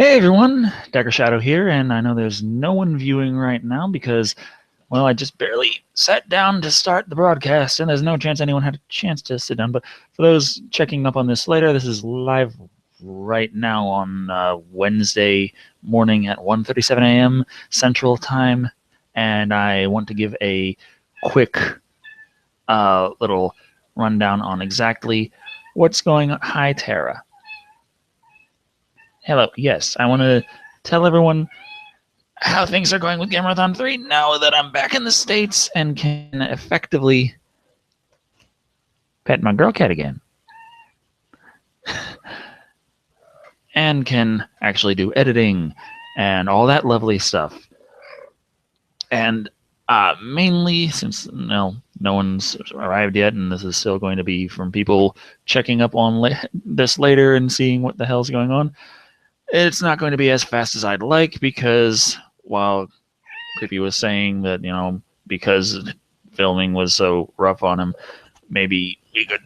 Hey everyone, Dr. Shado here, and I know there's no one viewing right now because, well, I just barely sat down to start the broadcast, and there's no chance anyone had a chance to sit down. But for those checking up on this later, this is live right now on Wednesday morning at 1:37 a.m. Central Time, and I want to give a quick little rundown on exactly what's going on. Hi, Tara. Hello. Yes, I want to tell everyone how things are going with Gamerathon 3 now that I'm back in the States and can effectively pet my girl cat again. And can actually do editing and all that lovely stuff. And mainly, since no one's arrived yet, and this is still going to be from people checking up on this later and seeing what the hell's going on, it's not going to be as fast as I'd like because while Creepy was saying that, because filming was so rough on him, maybe we could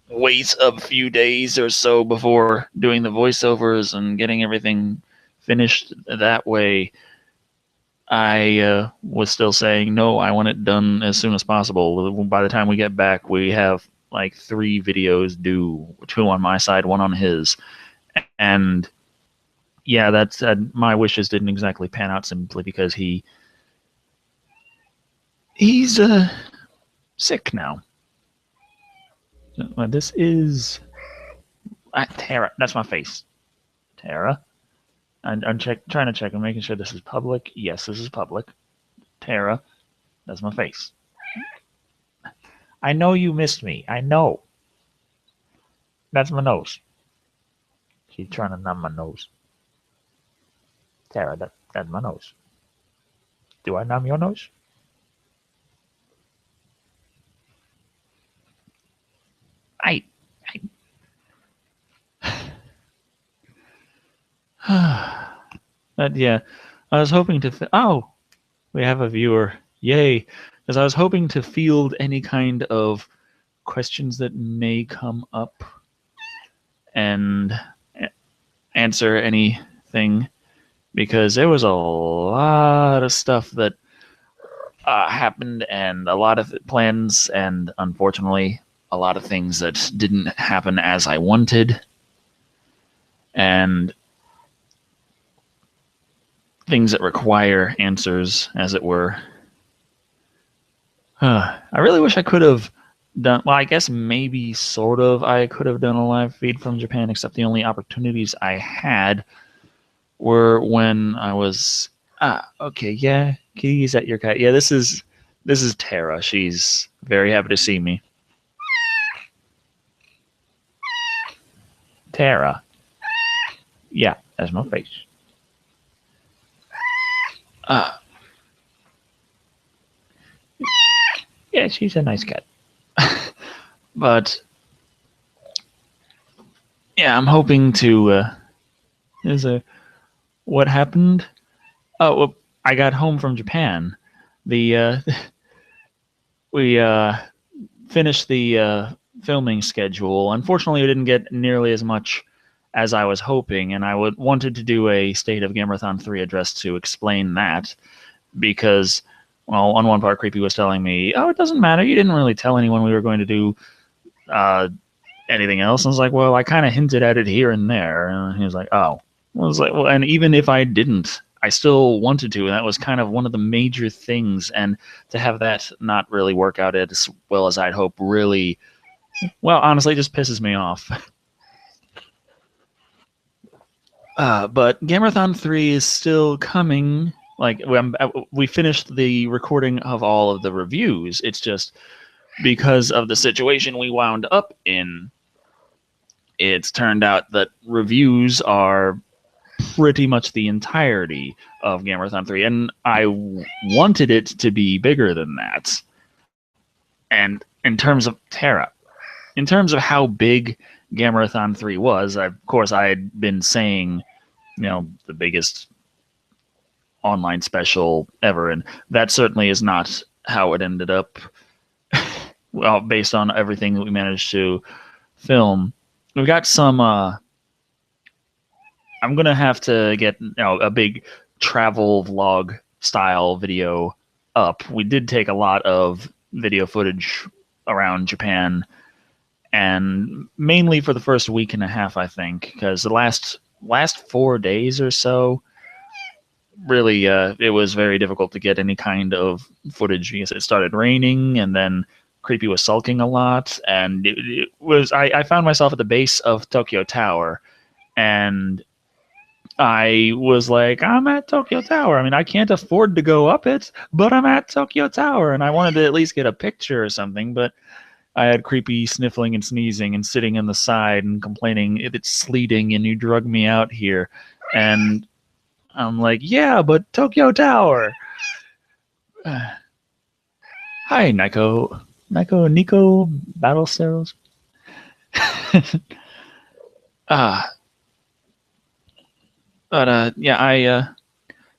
wait a few days or so before doing the voiceovers and getting everything finished that way. I was still saying, no, I want it done as soon as possible. By the time we get back, we have like 3 videos due, 2 on my side, 1 on his. And yeah, that's my wishes didn't exactly pan out simply because he's sick now. This is Tara. That's my face, Tara. I'm trying to check. I'm making sure this is public. Yes, this is public. Tara, that's my face. I know you missed me. I know. That's my nose. She's trying to numb my nose. Tara, that's my nose. Do I numb your nose? I But yeah, I was hoping to. Oh, we have a viewer. Yay! Because I was hoping to field any kind of questions that may come up and answer anything, because there was a lot of stuff that happened and a lot of plans, and unfortunately, a lot of things that didn't happen as I wanted. And things that require answers, as it were. I really wish I could have done. Well, I guess maybe sort of. I could have done a live feed from Japan, except the only opportunities I had were when I was. Okay, yeah. Kitty's at your cat. Yeah, this is Tara. She's very happy to see me. Tara. Yeah, that's my face. Yeah, she's a nice cat. But yeah, I'm hoping to. What happened? Oh, well, I got home from Japan. The we finished the filming schedule. Unfortunately, we didn't get nearly as much as I was hoping, and I wanted to do a State of Gamerathon 3 address to explain that, because, well, on one part, Creepy was telling me, oh, it doesn't matter, you didn't really tell anyone we were going to do anything else. And I was like, well, I kind of hinted at it here and there. And he was like, oh. I was like, well, and even if I didn't, I still wanted to, and that was kind of one of the major things. And to have that not really work out as well as I'd hope really, well, honestly, just pisses me off. But Gamerathon 3 is still coming. Like, we finished the recording of all of the reviews. It's just because of the situation we wound up in, it's turned out that reviews are pretty much the entirety of Gamerathon 3, and I wanted it to be bigger than that. And in terms of Terra, in terms of how big Gamerathon 3 was, of course, I had been saying, the biggest online special ever, and that certainly is not how it ended up. Well, based on everything that we managed to film, we've got some I'm gonna have to get a big travel vlog style video up. We did take a lot of video footage around Japan, and mainly for the first week and a half, I think, because the last 4 days or so, really, it was very difficult to get any kind of footage because it started raining, and then Creepy was sulking a lot, and it was I found myself at the base of Tokyo Tower, and I was like, I'm at Tokyo Tower. I mean, I can't afford to go up it, but I'm at Tokyo Tower, and I wanted to at least get a picture or something, but I had Creepy sniffling and sneezing and sitting in the side and complaining, it's sleeting and you drug me out here. And I'm like, yeah, but Tokyo Tower. Hi, Nico, Battle Cells. uh, yeah,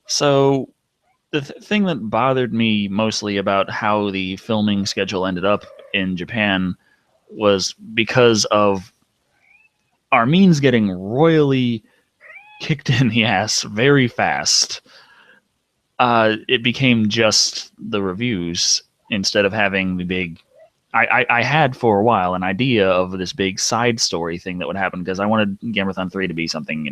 so the thing that bothered me mostly about how the filming schedule ended up in Japan was because of our means getting royally kicked in the ass very fast. It became just the reviews instead of having the big. I had for a while an idea of this big side story thing that would happen because I wanted Gamerathon 3 to be something,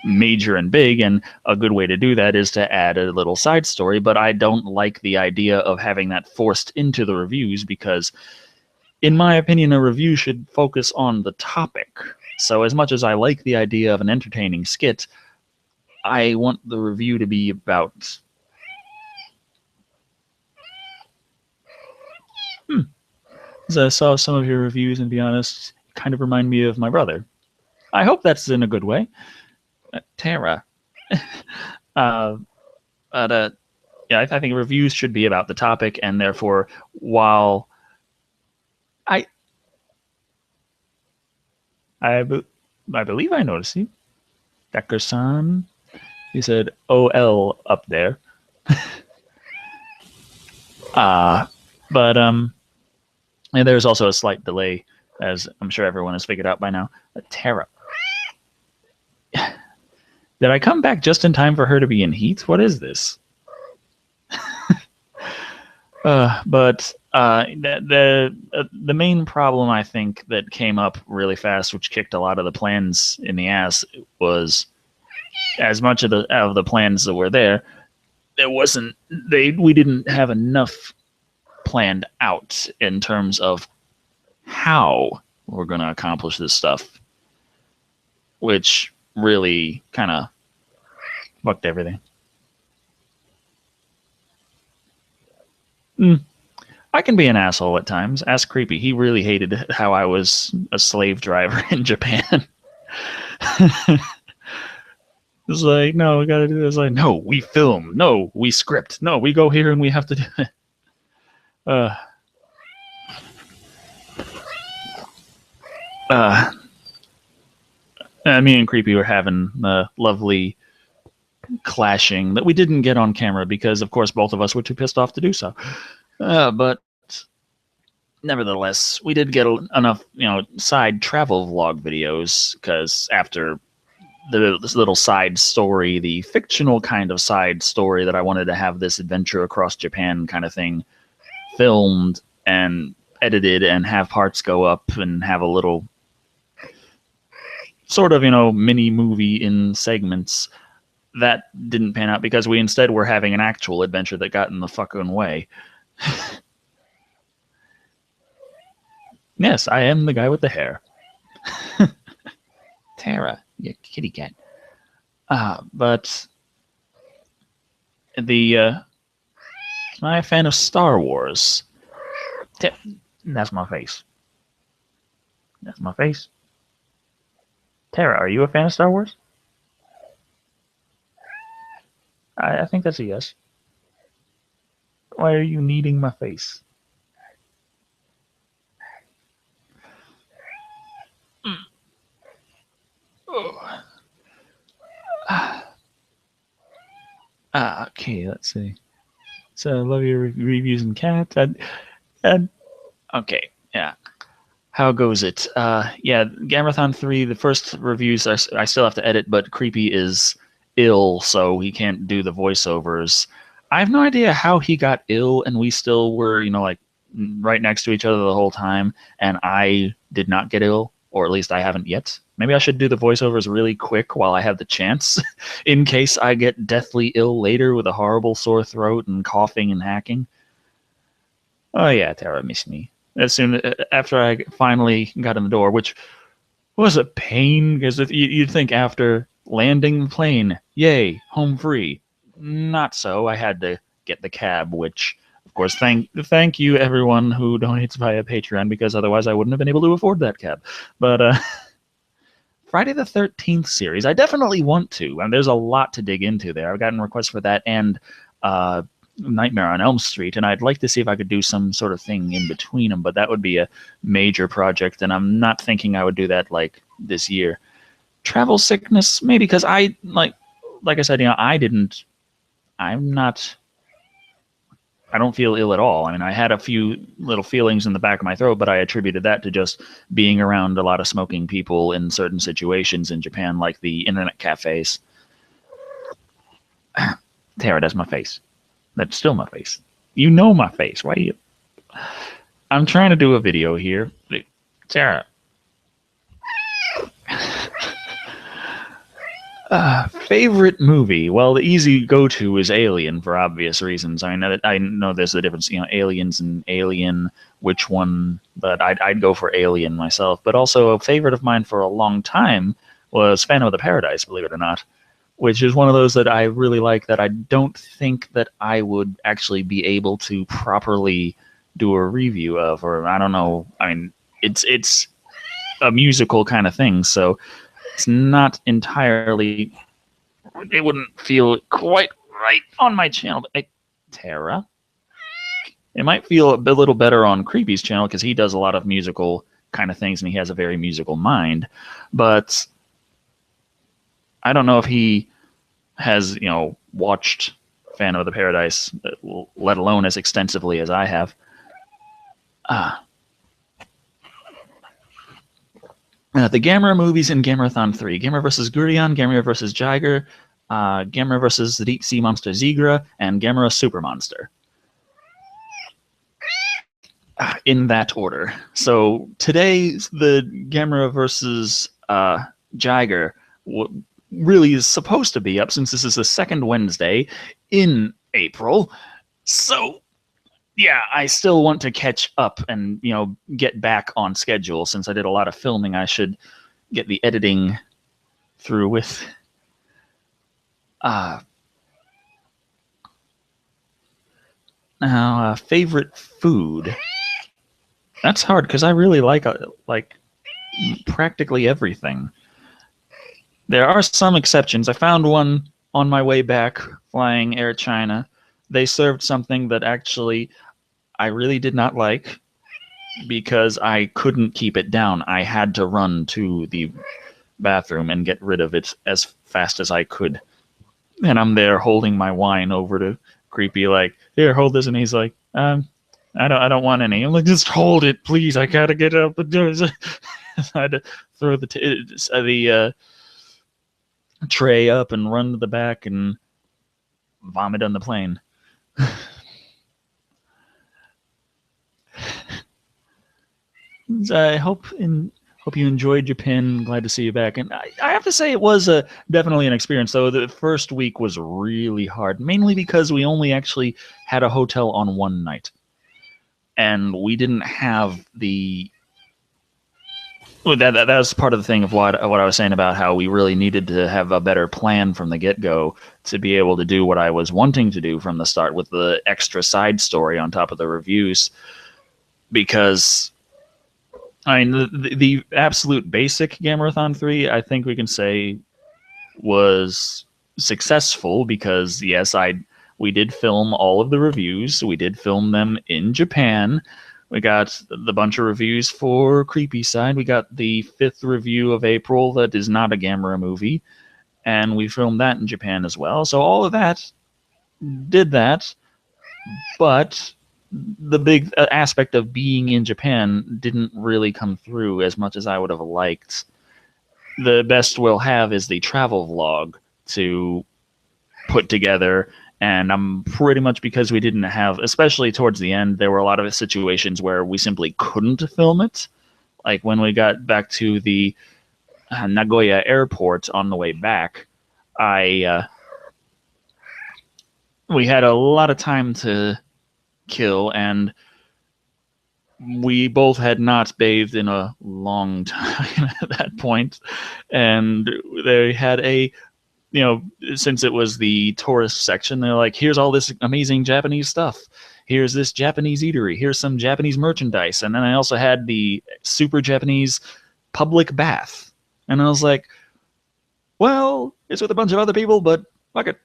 major and big, and a good way to do that is to add a little side story, but I don't like the idea of having that forced into the reviews because, in my opinion, a review should focus on the topic. So as much as I like the idea of an entertaining skit, I want the review to be about. As I saw some of your reviews, and to be honest, kind of remind me of my brother. I hope that's in a good way. Tara. uh, but yeah, I think reviews should be about the topic, and therefore, while I I, I believe I noticed you, Decker-san. You said OL up there. But and there's also a slight delay, as I'm sure everyone has figured out by now. Tara. Did I come back just in time for her to be in heat? What is this? But the main problem I think that came up really fast, which kicked a lot of the plans in the ass, was as much of the plans that were there wasn't we didn't have enough planned out in terms of how we're going to accomplish this stuff, which really kind of fucked everything. I can be an asshole at times. Ask Creepy. He really hated how I was a slave driver in Japan. It's like, no, we gotta do this. Like, no, we film. No, we script. No, we go here and we have to do it. Me and Creepy were having a lovely clashing that we didn't get on camera because, of course, both of us were too pissed off to do so. But nevertheless, we did get enough, side travel vlog videos because after this little side story, the fictional kind of side story that I wanted to have this adventure across Japan kind of thing filmed and edited and have parts go up and have a little sort of, mini movie in segments. That didn't pan out because we instead were having an actual adventure that got in the fucking way. Yes, I am the guy with the hair. Tara, you kitty cat. But am I a fan of Star Wars? That's my face. That's my face. Tara, are you a fan of Star Wars? I think that's a yes. Why are you kneading my face? Oh. Okay, let's see. So I love your reviews and cat. Okay, yeah. how goes it? Yeah, Gamerathon 3, the first reviews I still have to edit, but Creepy is ill, so he can't do the voiceovers. I have no idea how he got ill, and we still were, like, right next to each other the whole time, and I did not get ill, or at least I haven't yet. Maybe I should do the voiceovers really quick while I have the chance, in case I get deathly ill later with a horrible sore throat and coughing and hacking. Oh yeah, Tara missed me. As soon after I finally got in the door, which was a pain because you'd think after landing the plane, yay, home free. Not so. I had to get the cab, which of course thank you everyone who donates via Patreon because otherwise I wouldn't have been able to afford that cab. But Friday the 13th series, I definitely want to, and there's a lot to dig into there. I've gotten requests for that and Nightmare on Elm Street, and I'd like to see if I could do some sort of thing in between them, but that would be a major project, and I'm not thinking I would do that like this year. Travel sickness, maybe because I like I said, I don't feel ill at all. I mean, I had a few little feelings in the back of my throat, but I attributed that to just being around a lot of smoking people in certain situations in Japan, like the internet cafes. Tara, that's my face. That's still my face. You know my face. Why do you? I'm trying to do a video here. Tara. Favorite movie? Well, the easy go-to is Alien for obvious reasons. I know there's a difference, Aliens and Alien, which one, but I'd go for Alien myself. But also a favorite of mine for a long time was Phantom of the Paradise, believe it or not, which is one of those that I really like that I don't think that I would actually be able to properly do a review of, or I don't know. I mean, it's a musical kind of thing, so it's not entirely. It wouldn't feel quite right on my channel. But Tara, it might feel a little better on Creepy's channel because he does a lot of musical kind of things and he has a very musical mind. But I don't know if he has, watched Phantom of the Paradise, let alone as extensively as I have. The Gamera movies in Gamerathon 3. Gamera vs. Gurion, Gamera vs. Jiger, Gamera vs. the Deep Sea Monster Zigra, and Gamera Super Monster. In that order. So today, the Gamera vs. Jiger really is supposed to be up since this is the second Wednesday in April. So yeah, I still want to catch up and, get back on schedule. Since I did a lot of filming, I should get the editing through with. Now, favorite food. That's hard because I really like practically everything. There are some exceptions. I found one on my way back flying Air China. They served something that actually I really did not like because I couldn't keep it down. I had to run to the bathroom and get rid of it as fast as I could. And I'm there holding my wine over to Creepy, like, here, hold this. And he's like, I don't want any. I'm like, just hold it, please. I gotta get up. I had to throw the tray up and run to the back and vomit on the plane. I hope you enjoyed Japan. Glad to see you back. And I have to say it was definitely an experience, though. The first week was really hard, mainly because we only actually had a hotel on one night. And we didn't have the... Well, that was part of the thing of what I was saying about how we really needed to have a better plan from the get-go to be able to do what I was wanting to do from the start with the extra side story on top of the reviews. Because, I mean, the absolute basic Gamerathon 3, I think we can say, was successful because, yes, we did film all of the reviews. We did film them in Japan. We got the bunch of reviews for Creepy Side. We got the 5th review of April that is not a Gamera movie. And we filmed that in Japan as well. So all of that did that. But the big aspect of being in Japan didn't really come through as much as I would have liked. The best we'll have is the travel vlog to put together. And I'm pretty much, because we didn't have, especially towards the end, there were a lot of situations where we simply couldn't film it. Like when we got back to the Nagoya airport on the way back, we had a lot of time to kill, and we both had not bathed in a long time at that point. And they had since it was the tourist section, they're like, here's all this amazing Japanese stuff. Here's this Japanese eatery. Here's some Japanese merchandise. And then I also had the super Japanese public bath. And I was like, well, it's with a bunch of other people, but fuck it.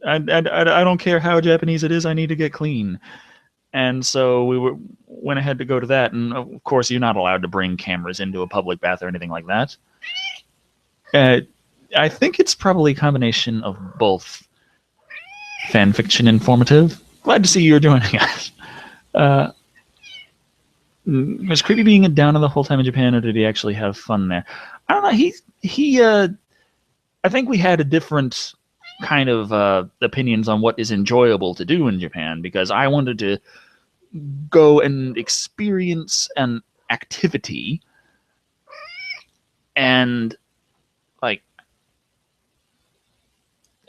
I don't care how Japanese it is. I need to get clean. And so went ahead to go to that. And of course, you're not allowed to bring cameras into a public bath or anything like that. I think it's probably a combination of both fan fiction and informative. Glad to see you're joining us. Was Creepy being down the whole time in Japan, or did he actually have fun there? I don't know. I think we had a different kind of opinions on what is enjoyable to do in Japan, because I wanted to go and experience an activity, and like,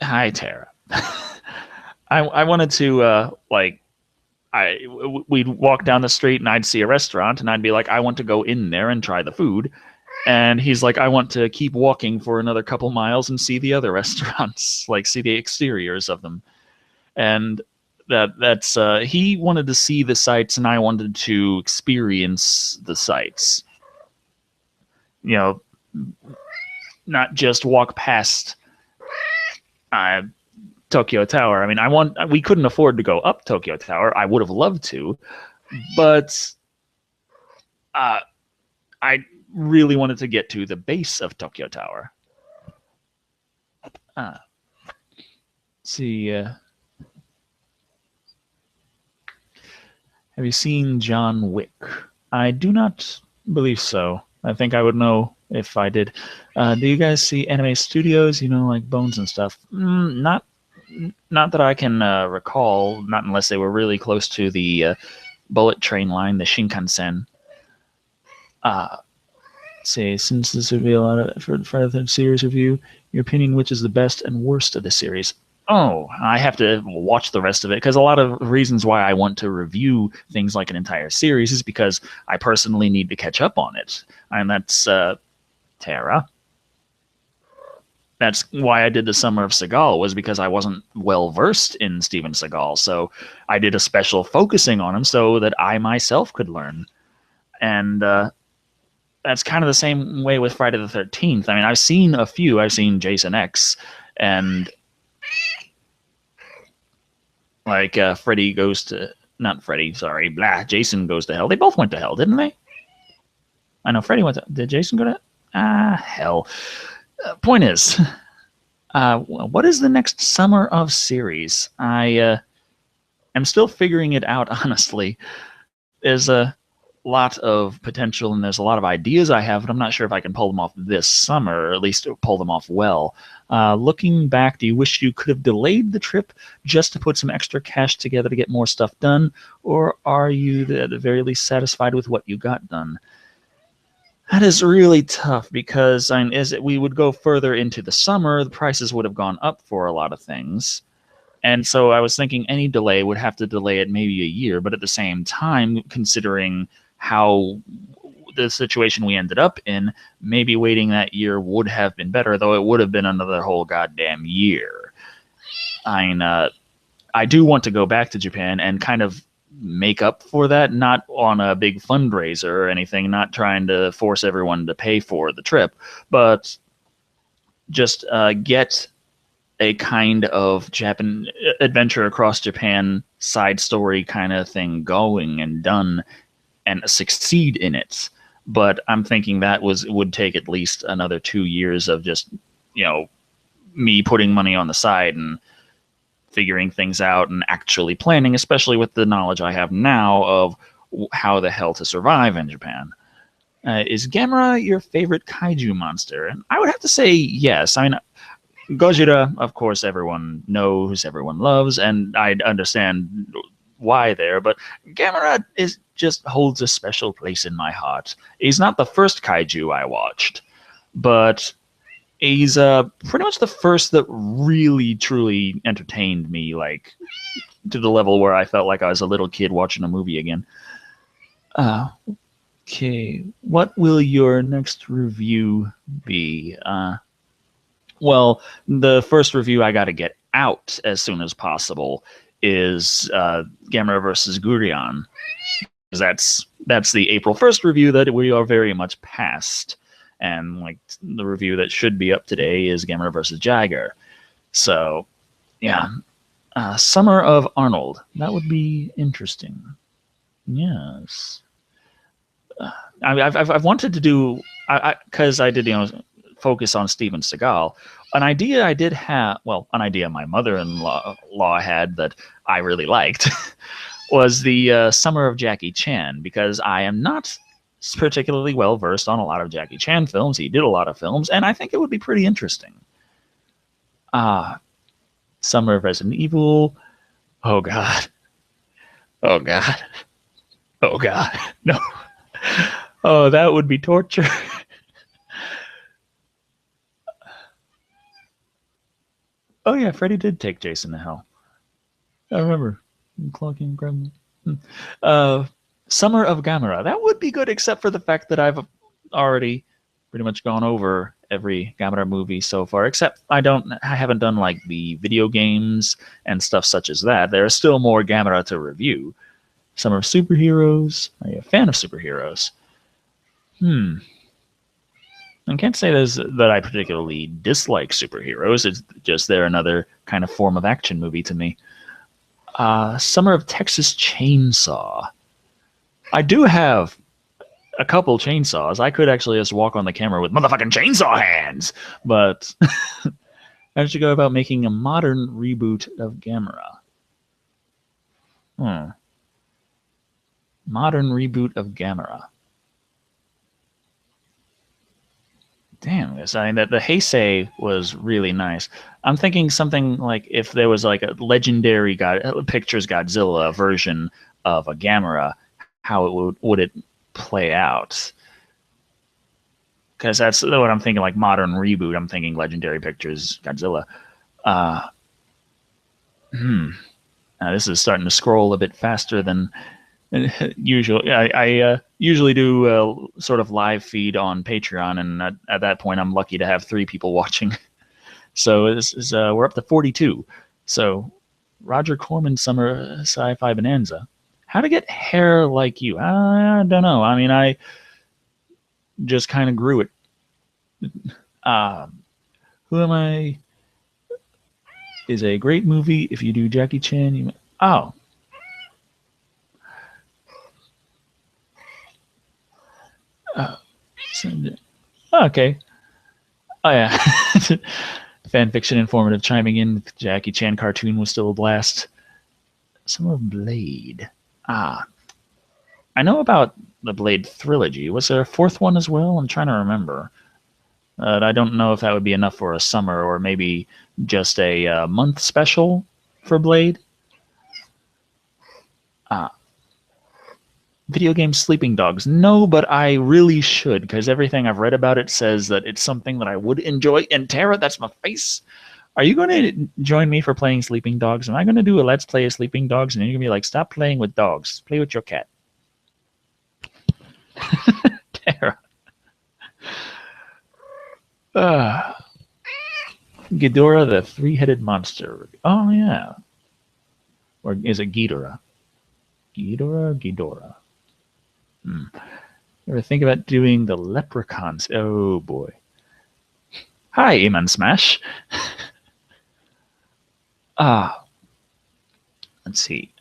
hi Tara. I wanted to we'd walk down the street and I'd see a restaurant and I'd be like, I want to go in there and try the food. And he's like, I want to keep walking for another couple miles and see the other restaurants, like see the exteriors of them. And that's he wanted to see the sights and I wanted to experience the sights. Not just walk past Tokyo Tower. I mean, we couldn't afford to go up Tokyo Tower. I would have loved to, but I really wanted to get to the base of Tokyo Tower. See, have you seen John Wick? I do not believe so. I think I would know if I did. Do you guys see anime studios? Like Bones and stuff? Not that I can recall. Not unless they were really close to the bullet train line, the Shinkansen. Say, since this would be a lot of for the series review, your opinion, which is the best and worst of the series? Oh, I have to watch the rest of it, because a lot of reasons why I want to review things like an entire series is because I personally need to catch up on it. And that's Tara. That's why I did the Summer of Seagal, was because I wasn't well versed in Steven Seagal. So I did a special focusing on him so that I myself could learn. And that's kind of the same way with Friday the 13th. I mean, I've seen a few. I've seen Jason X and like Freddy goes to, not Freddy, sorry, Jason Goes to Hell. They both went to hell, didn't they? I know Freddy went to, did Jason go to, hell. Point is, what is the next Summer of series? I am still figuring it out, honestly. There's a lot of potential and there's a lot of ideas I have, but I'm not sure if I can pull them off this summer, or at least pull them off well. Looking back, do you wish you could have delayed the trip just to put some extra cash together to get more stuff done, or are you at the very least satisfied with what you got done? That is really tough, because as we would go further into the summer, the prices would have gone up for a lot of things. And so I was thinking any delay would have to delay it maybe a year, but at the same time, considering how the situation we ended up in, maybe waiting that year would have been better, though it would have been another whole goddamn year. I do want to go back to Japan and kind of make up for that, not on a big fundraiser or anything, not trying to force everyone to pay for the trip, but just get a kind of Japan adventure across Japan side story kind of thing going and done and succeed in it. But I'm thinking that would take at least another 2 years of just, me putting money on the side and figuring things out and actually planning, especially with the knowledge I have now of how the hell to survive in Japan. Is Gamera your favorite kaiju monster? And I would have to say yes. I mean, Gojira, of course, everyone knows, everyone loves, and I understand why there, but Gamera just holds a special place in my heart. He's not the first kaiju I watched, but he's pretty much the first that really truly entertained me, like to the level where I felt like I was a little kid watching a movie again. Okay, what will your next review be? Well, the first review I got to get out as soon as possible is Gamera versus Gurion. That's the April 1st review that we are very much past. And like the review that should be up today is Gamera versus Jagger. So, yeah. Summer of Arnold. That would be interesting. Yes. I've wanted to do, because I did, focus on Steven Seagal. An idea I did have, well, an idea my mother-in-law had that I really liked was the Summer of Jackie Chan, because I am not particularly well versed on a lot of Jackie Chan films. He did a lot of films, and I think it would be pretty interesting. Summer of Resident Evil. Oh God. Oh God. Oh God. No. Oh, that would be torture. Oh yeah, Freddy did take Jason to hell. I remember. Clocking Gremlin. Summer of Gamera. That would be good, except for the fact that I've already pretty much gone over every Gamera movie so far, except I haven't done like the video games and stuff such as that. There are still more Gamera to review. Summer of Superheroes. Are you a fan of superheroes? I can't say that I particularly dislike superheroes. It's just they're another kind of form of action movie to me. Summer of Texas Chainsaw. I do have a couple chainsaws. I could actually just walk on the camera with motherfucking chainsaw hands, but how should you go about making a modern reboot of Gamera? Modern reboot of Gamera. Damn this! I mean, the Heisei was really nice. I'm thinking something like if there was like a legendary Pictures Godzilla version of a Gamera, how it would it play out? Because that's what I'm thinking. Like modern reboot, I'm thinking Legendary Pictures Godzilla. Now this is starting to scroll a bit faster than usual. I usually do sort of live feed on Patreon, and at that point I'm lucky to have 3 people watching. So this is we're up to 42. So Roger Corman Summer Sci-Fi Bonanza. How to get hair like you? I don't know. I mean, I just kind of grew it. Who Am I is a great movie. If you do Jackie Chan, okay. Oh yeah. Fan fiction informative chiming in. Jackie Chan cartoon was still a blast. Summer of Blade. I know about the Blade trilogy. Was there a 4th one as well? I'm trying to remember. I don't know if that would be enough for a summer, or maybe just a month special for Blade. Video game Sleeping Dogs. No, but I really should, because everything I've read about it says that it's something that I would enjoy. And Tara, that's my face. Are you going to join me for playing Sleeping Dogs? Am I going to do a Let's Play of Sleeping Dogs? And you're going to be like, stop playing with dogs. Play with your cat. Tara. Ghidorah, the 3-headed monster. Oh, yeah. Or is it Ghidorah? Ghidorah. Ever think about doing the leprechauns? Oh, boy. Hi, Amen Smash. Let's see.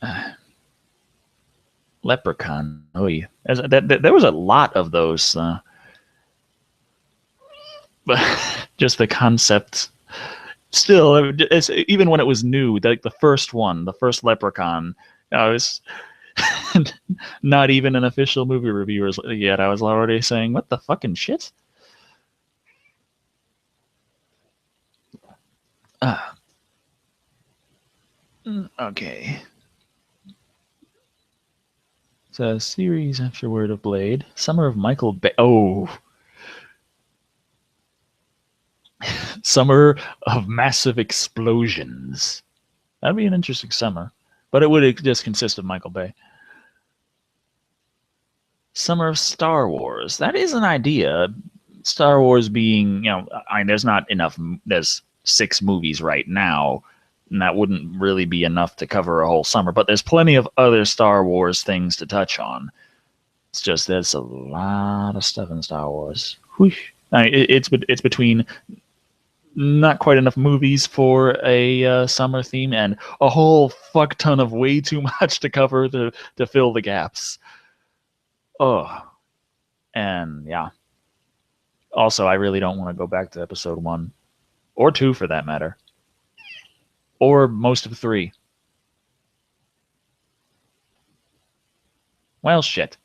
Leprechaun. Oh, yeah. There was a lot of those. But just the concept still, even when it was new, the first one, the first Leprechaun, I was not even an official movie reviewer yet. I was already saying, what the fucking shit? Okay. It's a series after Word of Blade. Summer of Michael Bay. Oh. Summer of Massive Explosions. That'd be an interesting summer. But it would just consist of Michael Bay. Summer of Star Wars. That is an idea. Star Wars being, there's not enough. There's 6 movies right now, and that wouldn't really be enough to cover a whole summer. But there's plenty of other Star Wars things to touch on. It's just there's a lot of stuff in Star Wars. Whoosh. It's between not quite enough movies for a summer theme and a whole fuck ton of way too much to cover to fill the gaps. Oh, and yeah. Also, I really don't want to go back to episode 1 or 2 for that matter, or most of 3. Well, shit.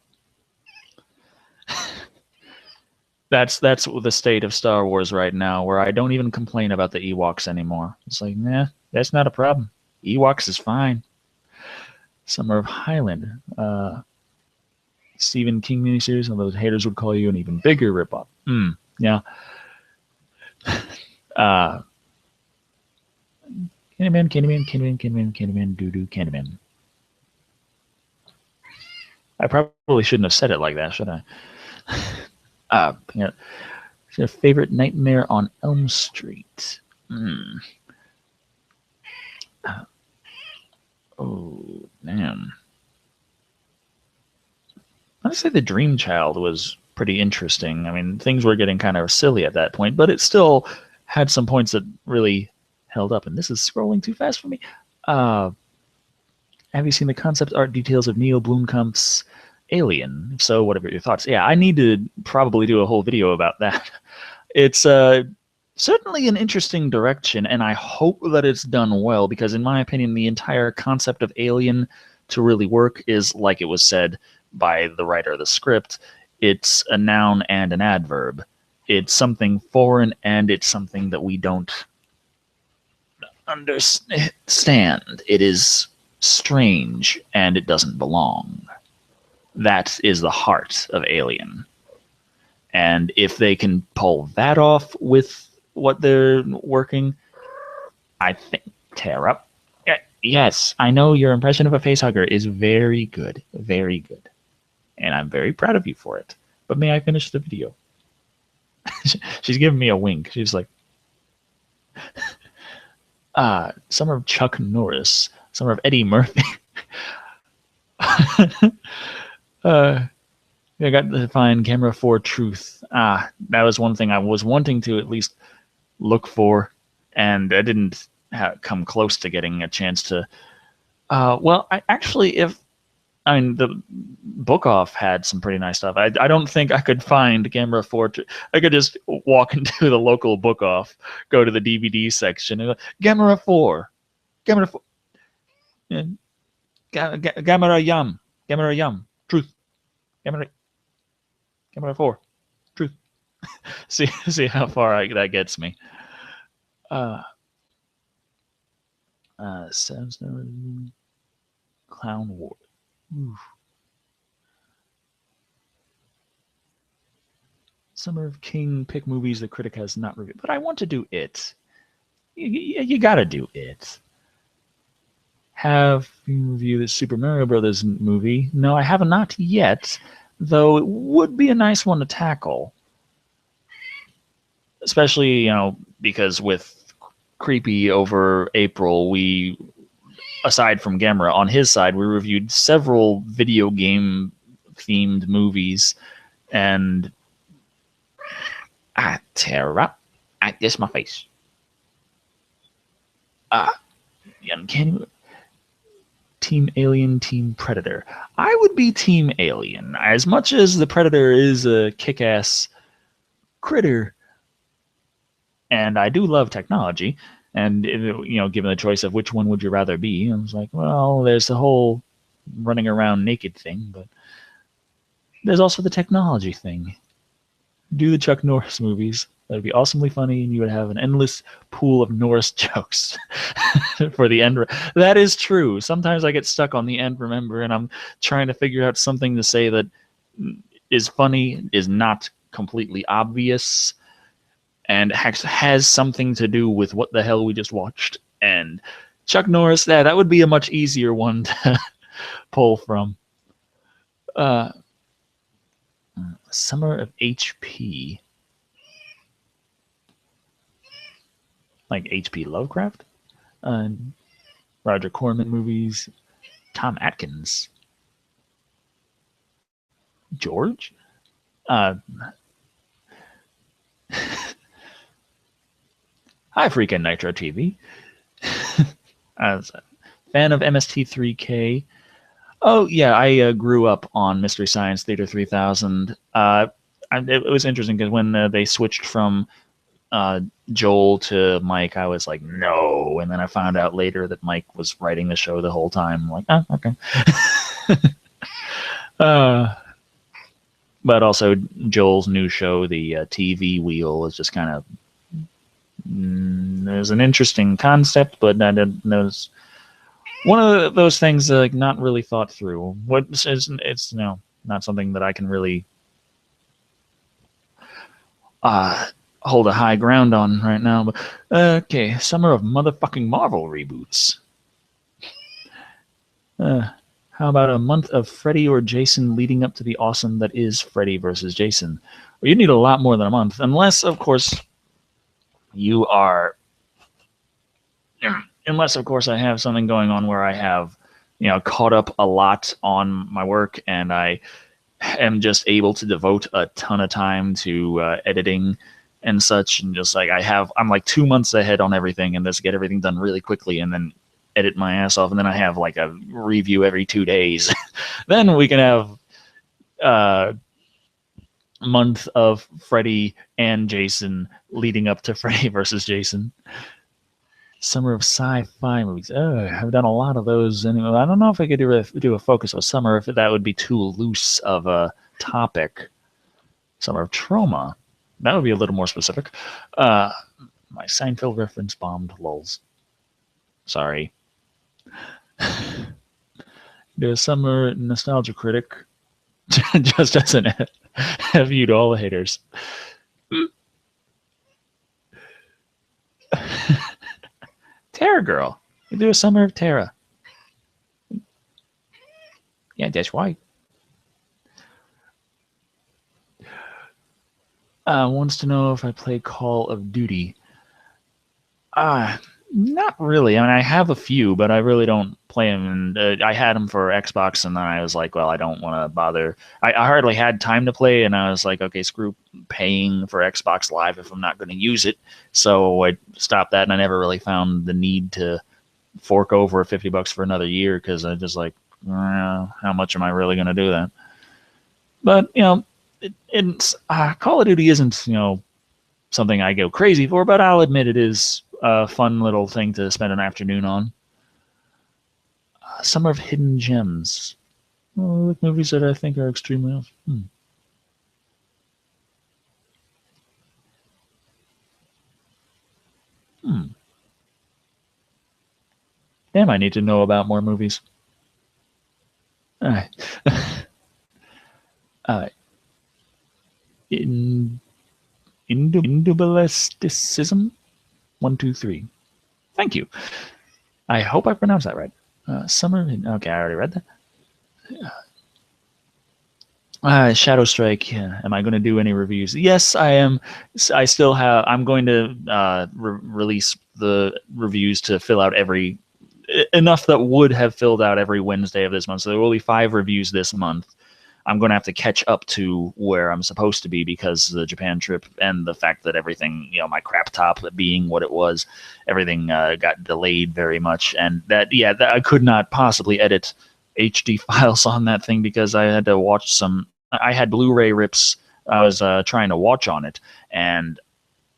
That's the state of Star Wars right now, where I don't even complain about the Ewoks anymore. It's like, nah, that's not a problem. Ewoks is fine. Summer of Highlander. Stephen King miniseries, although the haters would call you an even bigger ripoff. Yeah. Candyman, doo-doo, Candyman. I probably shouldn't have said it like that, should I? Your favorite Nightmare on Elm Street. Oh, damn. I'd say The Dream Child was pretty interesting. I mean, things were getting kind of silly at that point, but it still had some points that really held up. And this is scrolling too fast for me. Have you seen the concept art details of Neil Blomkamp's Alien? If so, what are your thoughts? Yeah, I need to probably do a whole video about that. It's certainly an interesting direction, and I hope that it's done well, because in my opinion, the entire concept of Alien to really work is, like it was said by the writer of the script, it's a noun and an adverb. It's something foreign, and it's something that we don't understand. It is strange, and it doesn't belong. That is the heart of Alien. And if they can pull that off with what they're working, I think tear up. Yes, I know your impression of a facehugger is very good. Very good. And I'm very proud of you for it. But may I finish the video? She's giving me a wink. She's like, Summer of Chuck Norris. Summer of Eddie Murphy. I got to find Camera 4 Truth. That was one thing I was wanting to at least look for, and I didn't come close to getting a chance to. Well, the Book Off had some pretty nice stuff. I don't think I could find Camera 4. I could just walk into the local Book Off, go to the DVD section, and go, Gamera 4. Gamera 4. Gamera Yum. Gamera Yum. Truth. Gamera 4. Truth. see how far that gets me. Clown War. Oof. Summer of King pick movies the critic has not reviewed, but I want to do it. You gotta do it. Have you reviewed the Super Mario Brothers movie? No, I have not yet, though it would be a nice one to tackle. Especially, because with Creepy over April, we, aside from Gamera, on his side, we reviewed several video game themed movies, and I tear up. This my face. Uncanny. Team Alien, Team Predator. I would be Team Alien. As much as the Predator is a kick-ass critter, and I do love technology, And given the choice of which one would you rather be, I was like, well, there's the whole running around naked thing, but there's also the technology thing. Do the Chuck Norris movies. That would be awesomely funny, and you would have an endless pool of Norris jokes for the end. That is true. Sometimes I get stuck on the end, remember, and I'm trying to figure out something to say that is funny, is not completely obvious, and has something to do with what the hell we just watched. And Chuck Norris, that would be a much easier one to pull from. Summer of HP. Like H.P. Lovecraft? Roger Corman movies. Tom Atkins. George? Hi, freaking Nitro TV. As a fan of MST3K. Oh, yeah, I grew up on Mystery Science Theater 3000. It was interesting because when they switched from Joel to Mike, I was like, no. And then I found out later that Mike was writing the show the whole time. I'm like, oh, okay. But also Joel's new show, the TV Wheel, is just kind of there's an interesting concept, but there's one of those things like not really thought through. What is it's not something that I can really hold a high ground on right now. But okay, summer of motherfucking Marvel reboots. How about a month of Freddy or Jason leading up to the awesome that is Freddy versus Jason? Well, you need a lot more than a month, unless, of course, you are. Unless, of course, I have something going on where I have, caught up a lot on my work, and I am just able to devote a ton of time to editing and such, and just like I'm like 2 months ahead on everything, and just get everything done really quickly, and then edit my ass off, and then I have like a review every 2 days. Then we can have a month of Freddy and Jason leading up to Freddy versus Jason. Summer of sci-fi movies. I've done a lot of those anyway. I don't know if I could do a focus of summer, if that would be too loose of a topic. Summer of trauma. That would be a little more specific. My Seinfeld reference bombed, lols. Sorry. Do a summer nostalgia critic. Just as an have you to all the haters. Terra Girl. You do a summer of Terra. Yeah, that's right. Wants to know if I play Call of Duty. Not really. I mean, I have a few, but I really don't play them. And I had them for Xbox, and then I was like, well, I don't want to bother. I hardly had time to play, and I was like, okay, screw paying for Xbox Live if I'm not going to use it. So I stopped that, and I never really found the need to fork over $50 for another year, because I just like, how much am I really going to do that? But it's Call of Duty isn't something I go crazy for, but I'll admit it is a fun little thing to spend an afternoon on. Summer of Hidden Gems. Like movies that I think are extremely awesome. Damn, I need to know about more movies. All right. Indubalisticism 1, 2, 3. Thank you. I hope I pronounced that right. Summer. Okay, I already read that. Shadow Strike. Yeah. Am I going to do any reviews? Yes, I am. I still have. I'm going to release the reviews to fill out enough that would have filled out every Wednesday of this month. So there will be 5 reviews this month. I'm going to have to catch up to where I'm supposed to be because of the Japan trip and the fact that everything, my crap top being what it was, everything got delayed very much. And that I could not possibly edit HD files on that thing because I had to watch I had Blu-ray rips I was trying to watch on it. And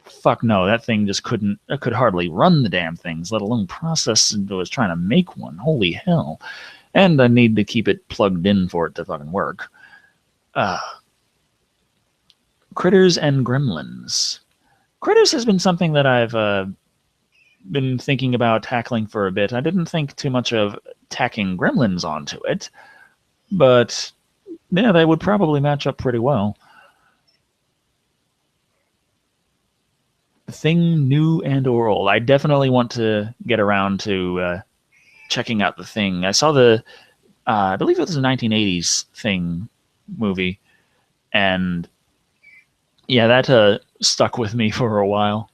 fuck no, that thing just could hardly run the damn things, let alone process. And was trying to make one. Holy hell! And I need to keep it plugged in for it to fucking work. Critters and Gremlins. Critters has been something that I've been thinking about tackling for a bit. I didn't think too much of tacking Gremlins onto it, but yeah, they would probably match up pretty well. Thing new and or old. I definitely want to get around to checking out the Thing. I saw I believe it was a 1980s Thing movie, and yeah, that stuck with me for a while.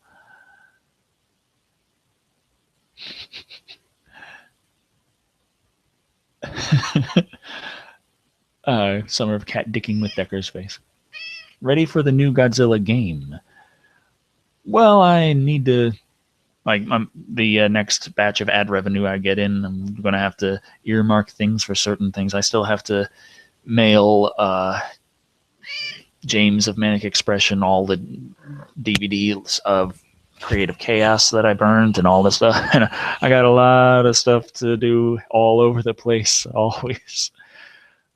Summer of cat dicking with Decker's face. Ready for the new Godzilla game? Well, I need to like the next batch of ad revenue I get in. I'm going to have to earmark things for certain things. I still have to mail James of Manic Expression all the DVDs of Creative Chaos that I burned and all this stuff. And I got a lot of stuff to do all over the place always.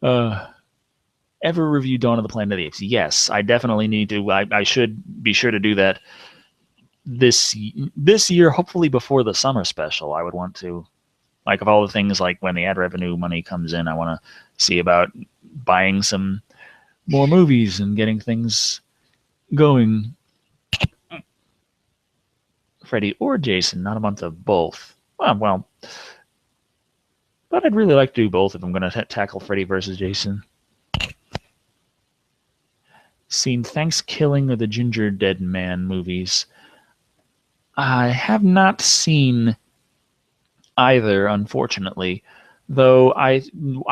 Ever review Dawn of the Planet of the Apes? Yes, I definitely need to. I should be sure to do that this year, hopefully before the summer special. I would want to, like, of all the things, like when the ad revenue money comes in, I want to see about buying some more movies and getting things going. Freddy or Jason, not a month of both. Well, but I'd really like to do both if I'm going to tackle Freddy versus Jason. Seen Thanksgiving or the Ginger Dead Man movies? I have not seen either, unfortunately. Though I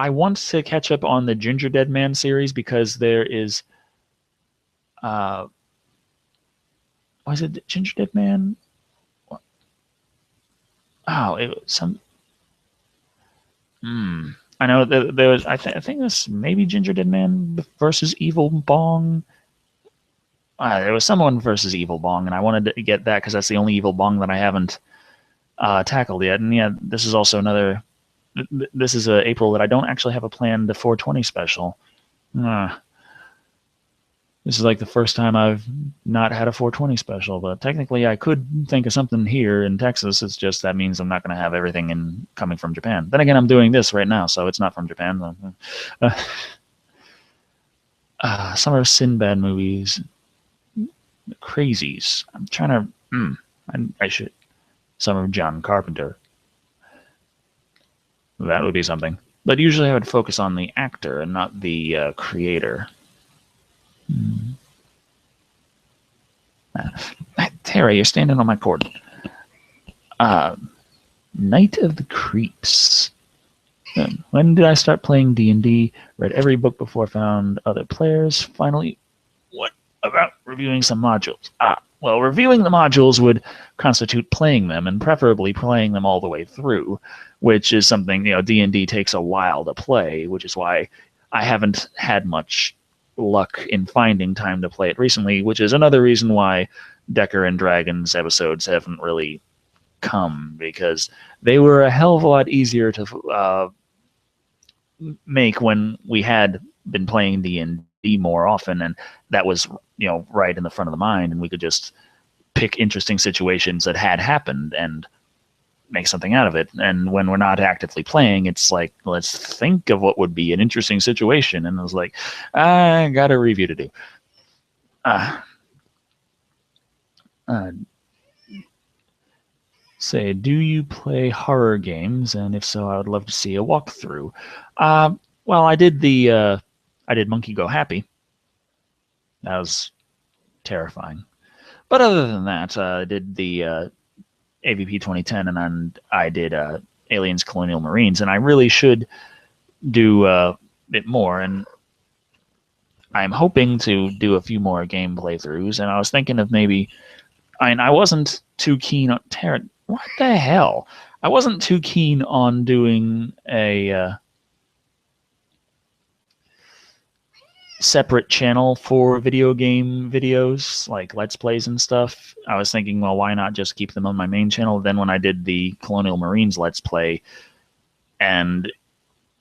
want to catch up on the Ginger Dead Man series because there is, was it Ginger Dead Man? Oh, it was some. I know there was. I think it was maybe Ginger Dead Man versus Evil Bong. There was someone versus Evil Bong, and I wanted to get that because that's the only Evil Bong that I haven't tackled yet. And yeah, this is also another. This is April that I don't actually have a planned the 420 special. This is like the first time I've not had a 420 special, but technically I could think of something here in Texas. It's just that means I'm not going to have everything coming from Japan. Then again, I'm doing this right now, so it's not from Japan. Some of Sinbad movies. Crazies. I'm trying to. I should. Some of John Carpenter. That would be something. But usually I would focus on the actor and not the creator. Terry, you're standing on my cord. Night of the Creeps. When did I start playing D&D? Read every book before, found other players. Finally, what about reviewing some modules? Well, reviewing the modules would constitute playing them, and preferably playing them all the way through, which is something, D&D takes a while to play, which is why I haven't had much luck in finding time to play it recently, which is another reason why Decker and Dragons episodes haven't really come, because they were a hell of a lot easier to make when we had been playing D&D more often, and that was right in the front of the mind, and we could just pick interesting situations that had happened and make something out of it. And when we're not actively playing, it's like, let's think of what would be an interesting situation. And I was like, I got a review to do. Say, do you play horror games? And if so, I would love to see a walkthrough. Well, I did Monkey Go Happy. That was terrifying. But other than that, I did the AVP 2010, and then I did Aliens Colonial Marines, and I really should do a bit more, and I'm hoping to do a few more game playthroughs, and I was thinking of maybe, I wasn't too keen on what the hell? I wasn't too keen on doing a separate channel for video game videos, like Let's Plays and stuff. I was thinking, well, why not just keep them on my main channel? Then when I did the Colonial Marines Let's Play and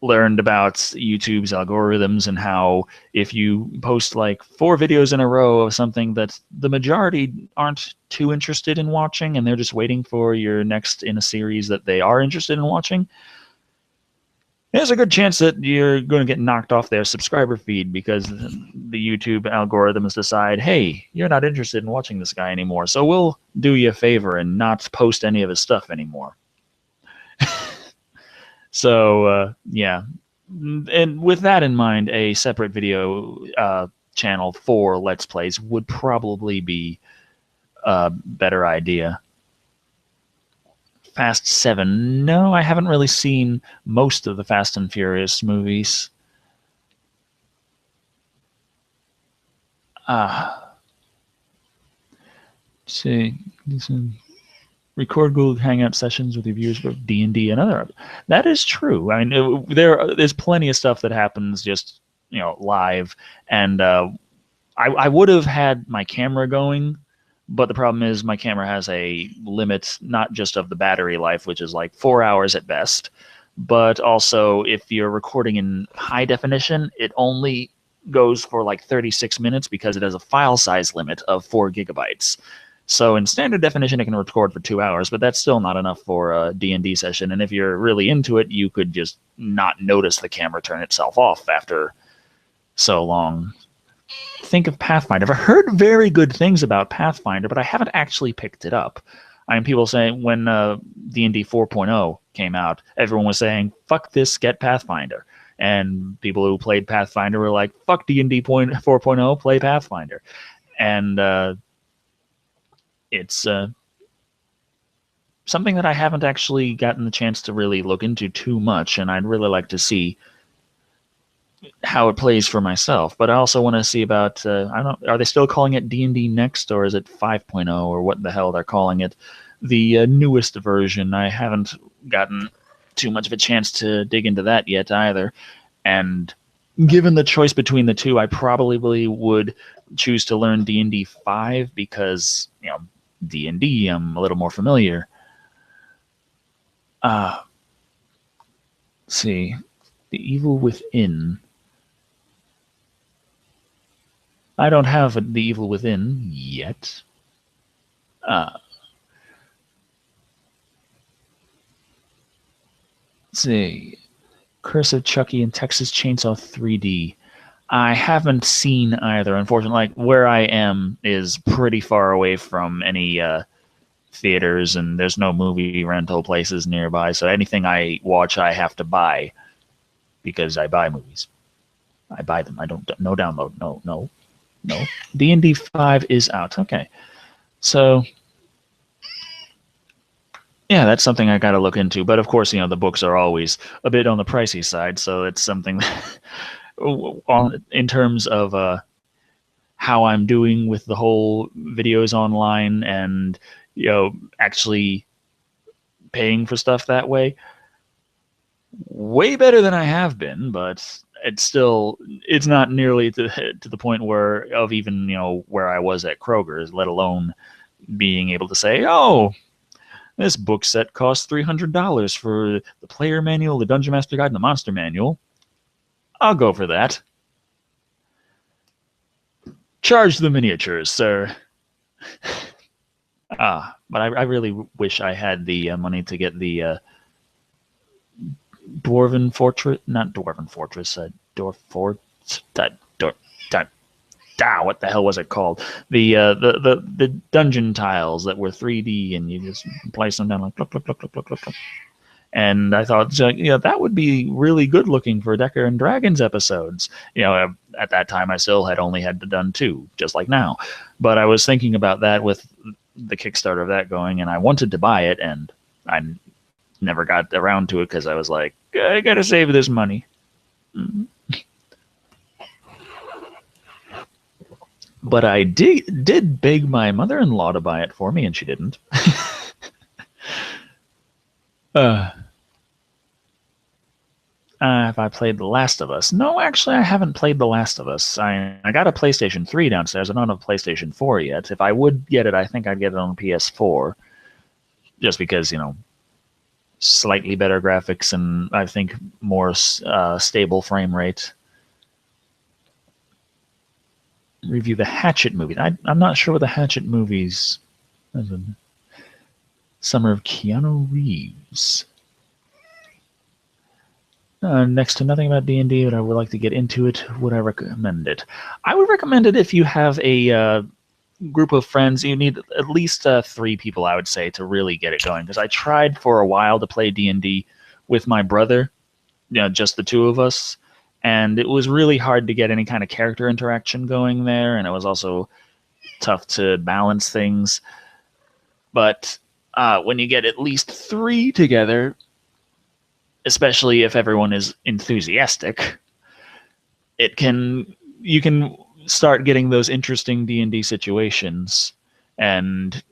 learned about YouTube's algorithms and how if you post like 4 videos in a row of something that the majority aren't too interested in watching and they're just waiting for your next in a series that they are interested in watching, there's a good chance that you're going to get knocked off their subscriber feed because the YouTube algorithms decide, hey, you're not interested in watching this guy anymore, so we'll do you a favor and not post any of his stuff anymore. So, yeah. And with that in mind, a separate video channel for Let's Plays would probably be a better idea. Fast 7. No, I haven't really seen most of the Fast and Furious movies. See, record Google Hangout sessions with your viewers for D&D and other. That is true. I mean, there's plenty of stuff that happens just live, and I would have had my camera going, but the problem is my camera has a limit, not just of the battery life, which is like 4 hours at best, but also if you're recording in high definition, it only goes for like 36 minutes because it has a file size limit of 4 gigabytes. So in standard definition, it can record for 2 hours, but that's still not enough for a D&D session. And if you're really into it, you could just not notice the camera turn itself off after so long. Think of Pathfinder. I've heard very good things about Pathfinder, but I haven't actually picked it up. I mean, people saying when D&D 4.0 came out, everyone was saying, fuck this, get Pathfinder. And people who played Pathfinder were like, fuck D&D 4.0, play Pathfinder. And it's something that I haven't actually gotten the chance to really look into too much, and I'd really like to see how it plays for myself. But I also want to see about, I don't know, are they still calling it D&D Next, or is it 5.0, or what the hell they're calling it? The newest version. I haven't gotten too much of a chance to dig into that yet either. And given the choice between the two, I probably would choose to learn D&D 5 because, D&D, I'm a little more familiar. Let's see. The Evil Within. I don't have The Evil Within yet. Let's see. Curse of Chucky and Texas Chainsaw 3D. I haven't seen either, unfortunately. Like, where I am is pretty far away from any theaters, and there's no movie rental places nearby, so anything I watch I have to buy because I buy movies. I buy them. I don't. No download. No. D&D 5 is out. Okay. So, yeah, that's something I got to look into. But, of course, the books are always a bit on the pricey side, so it's something that in terms of how I'm doing with the whole videos online and actually paying for stuff that way, way better than I have been, but it's not nearly to the point where I was at Kroger's, let alone being able to say, oh, this book set costs $300 for the player manual, the Dungeon Master Guide, and the Monster Manual. I'll go for that. Charge the miniatures, sir. But I really wish I had the money to get the Dwarven Fortress, not Dwarven Fortress, what the hell was it called? The dungeon tiles that were 3D, and you just place them down like look. And I thought, that would be really good looking for Decker and Dragons episodes. At that time, I still had only had done 2, just like now. But I was thinking about that with the Kickstarter of that going, and I wanted to buy it, and I never got around to it because I was like, I gotta save this money. But I did beg my mother-in-law to buy it for me, and she didn't. Have I played The Last of Us? No, actually, I haven't played The Last of Us. I got a PlayStation 3 downstairs. I don't have a PlayStation 4 yet. If I would get it, I think I'd get it on PS4. Just because, slightly better graphics and I think more stable frame rate. Review the Hatchet movie. I'm not sure what the Hatchet movies... Summer of Keanu Reeves. Next to nothing about D&D, but I would like to get into it. Would I recommend it? I would recommend it if you have a group of friends. You need at least 3 people, I would say, to really get it going. Because I tried for a while to play D&D with my brother, just the 2 of us, and it was really hard to get any kind of character interaction going there, and it was also tough to balance things. But when you get at least 3 together, especially if everyone is enthusiastic, you can start getting those interesting D&D situations and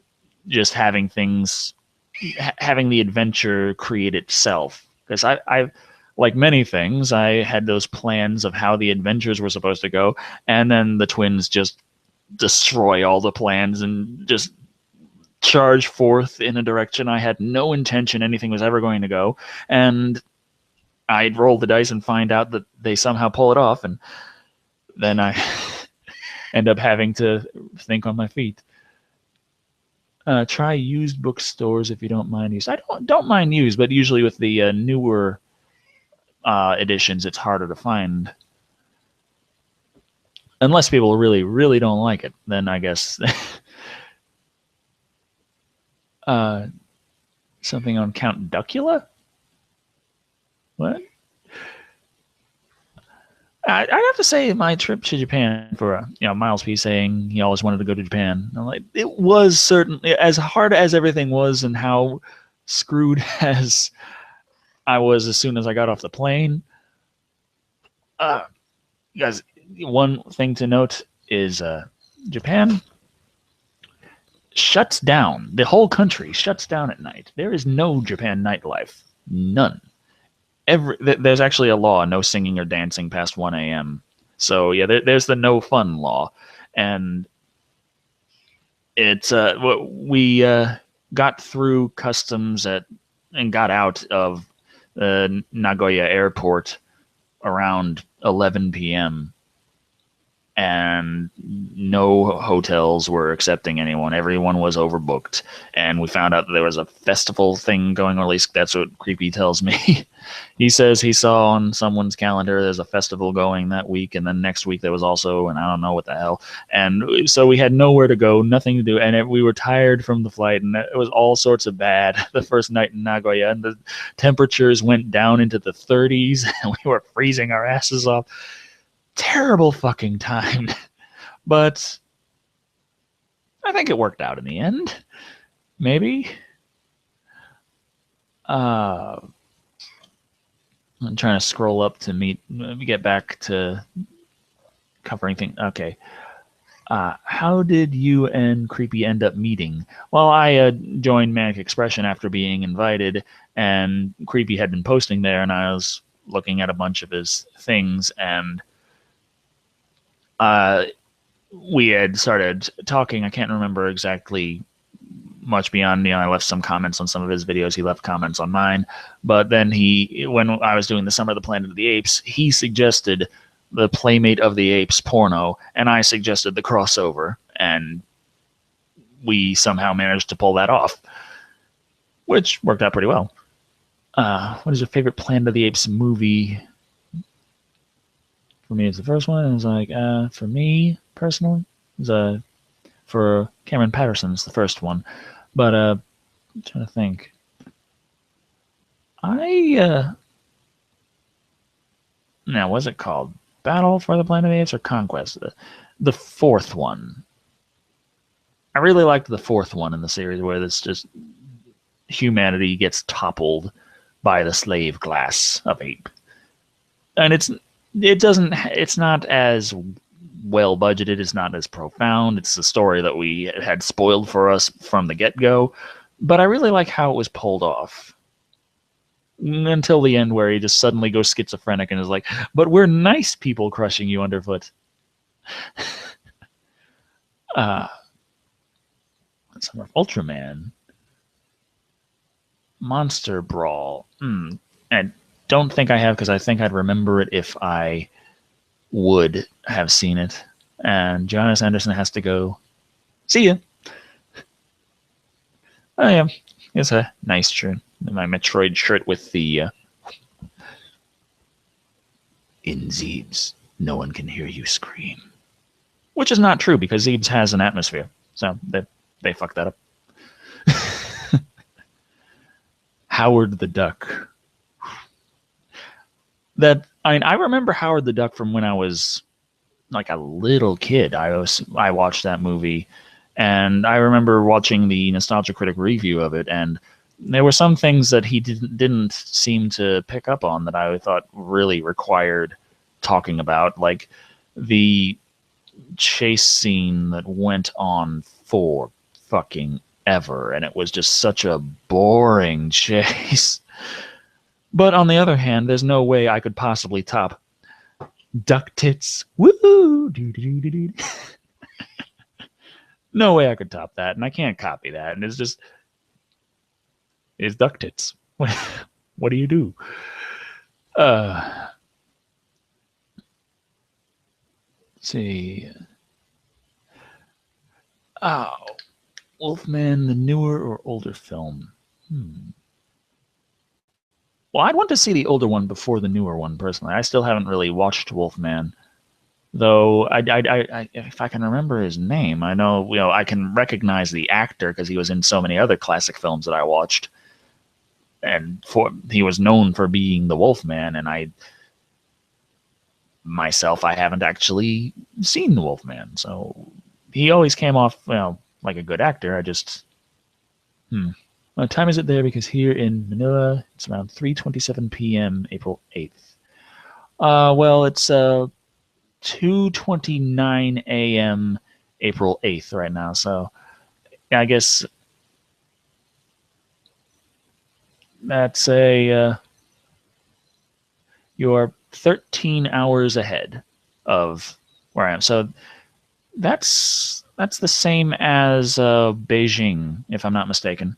just having the adventure create itself. Because I like many things, I had those plans of how the adventures were supposed to go, and then the twins just destroy all the plans and just charge forth in a direction I had no intention anything was ever going to go, and I'd roll the dice and find out that they somehow pull it off, and then I end up having to think on my feet. Try used bookstores if you don't mind used. I don't mind used, but usually with the newer editions, it's harder to find. Unless people really, really don't like it, then I guess... something on Count Duckula? What? I have to say, my trip to Japan for Miles P saying he always wanted to go to Japan. I'm like, it was certainly as hard as everything was, and how screwed as I was as soon as I got off the plane. Guys, one thing to note is Japan shuts down. The whole country shuts down at night. There is no Japan nightlife. None. There's actually a law: no singing or dancing past 1 a.m. So yeah, there's the no fun law, and it's we got through customs and got out of Nagoya airport around 11 p.m. and no hotels were accepting anyone. Everyone was overbooked, and we found out that there was a festival thing going on. At least that's what Creepy tells me. He says he saw on someone's calendar there's a festival going that week, and then next week there was also, and I don't know what the hell. And so we had nowhere to go, nothing to do, and we were tired from the flight, and it was all sorts of bad the first night in Nagoya, and the temperatures went down into the 30s, and we were freezing our asses off. Terrible fucking time. But I think it worked out in the end. Maybe. I'm trying to scroll up to get back to covering things. Okay. How did you and Creepy end up meeting? Well, I joined Manic Expression after being invited, and Creepy had been posting there, and I was looking at a bunch of his things, and we had started talking. I can't remember exactly much beyond, I left some comments on some of his videos. He left comments on mine. But then when I was doing the Summer of the Planet of the Apes, he suggested the Playmate of the Apes porno, and I suggested the crossover, and we somehow managed to pull that off, which worked out pretty well. What is your favorite Planet of the Apes movie? For me, it's the first one. It was like, for me personally, it was for Cameron Patterson, it's the first one. But I'm trying to think. Now, what's it called? Battle for the Planet of the Apes or Conquest? The fourth one. I really liked the fourth one in the series, where it's just humanity gets toppled by the slave class of ape, and it's not as well budgeted. It's not as profound. It's a story that we had spoiled for us from the get-go, but I really like how it was pulled off. until the end where he just suddenly goes schizophrenic and is like, but we're nice people crushing you underfoot. Some of Ultraman. Monster Brawl. I don't think I have, because I think I'd remember it if I would have seen it. And Jonas Anderson has to go. See ya. Oh yeah, it's a nice shirt. My Metroid shirt with the in Zeebs, no one can hear you scream. Which is not true, because Zeebs has an atmosphere. So they fucked that up. Howard the Duck. I remember Howard the Duck from when I was like a little kid. I watched that movie, and I remember watching the Nostalgia Critic review of it, and there were some things that he didn't seem to pick up on that I thought really required talking about, like the chase scene that went on for fucking ever, and it was just such a boring chase. But on the other hand, there's no way I could possibly top Duck Tits. Woo! No way I could top that, and I can't copy that. And it's Duck Tits. What do you do? Let's see. Oh, Wolfman, the newer or older film? Well, I'd want to see the older one before the newer one, personally. I still haven't really watched Wolfman, though. If I can remember his name, I know I can recognize the actor because he was in so many other classic films that I watched, and he was known for being the Wolfman. And I haven't actually seen the Wolfman, so he always came off like a good actor. I just What time is it there? Because here in Manila, it's around 3:27 p.m. April 8th. Well, it's 2:29 a.m. April 8th right now. So I guess that's you're 13 hours ahead of where I am. So that's the same as Beijing, if I'm not mistaken.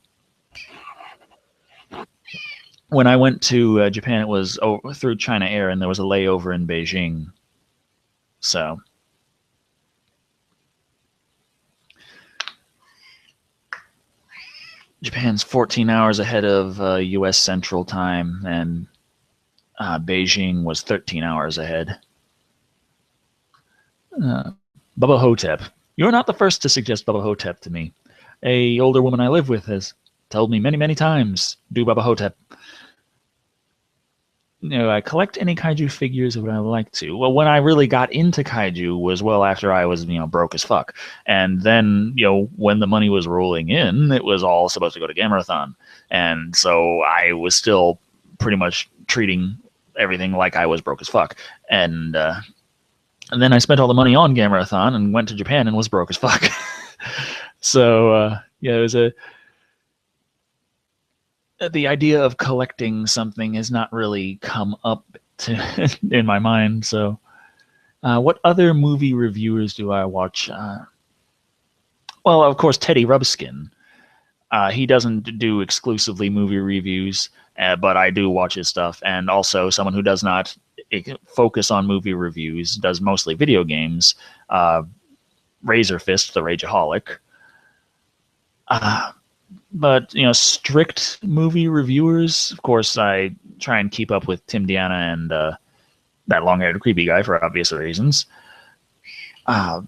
When I went to Japan, it was through China Air, and there was a layover in Beijing. So Japan's 14 hours ahead of U.S. Central Time, and Beijing was 13 hours ahead. Bubba Hotep. You're not the first to suggest Bubba Hotep to me. A older woman I live with has told me many, many times, do Bubba Hotep. I collect any kaiju figures that I like to. Well, when I really got into kaiju was well after I was, broke as fuck. And then, when the money was rolling in, it was all supposed to go to Gamerathon. And so I was still pretty much treating everything like I was broke as fuck. And then I spent all the money on Gamerathon and went to Japan and was broke as fuck. So, it was the idea of collecting something has not really come up in my mind. So what other movie reviewers do I watch? Well, of course, Teddy Rubskin. He doesn't do exclusively movie reviews, but I do watch his stuff. And also someone who does not focus on movie reviews, does mostly video games, Razor Fist, the Rageaholic. But, strict movie reviewers, of course, I try and keep up with Tim Diana and that long-haired creepy guy for obvious reasons. I've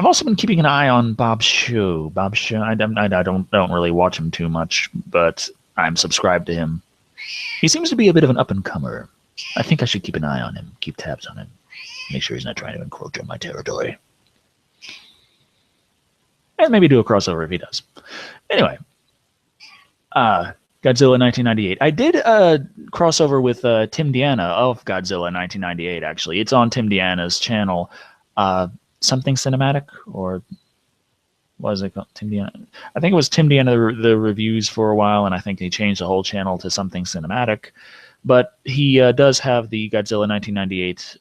also been keeping an eye on Bob Show. I don't really watch him too much, but I'm subscribed to him. He seems to be a bit of an up-and-comer. I think I should keep an eye on him, keep tabs on him, make sure he's not trying to encroach on my territory. And maybe do a crossover if he does. Anyway. Godzilla 1998. I did a crossover with Tim Diana of Godzilla 1998, actually. It's on Tim Diana's channel. Something Cinematic, or Was it called Tim Deanna? I think it was Tim Deanna the reviews for a while, and I think he changed the whole channel to something cinematic. But he does have the Godzilla 1998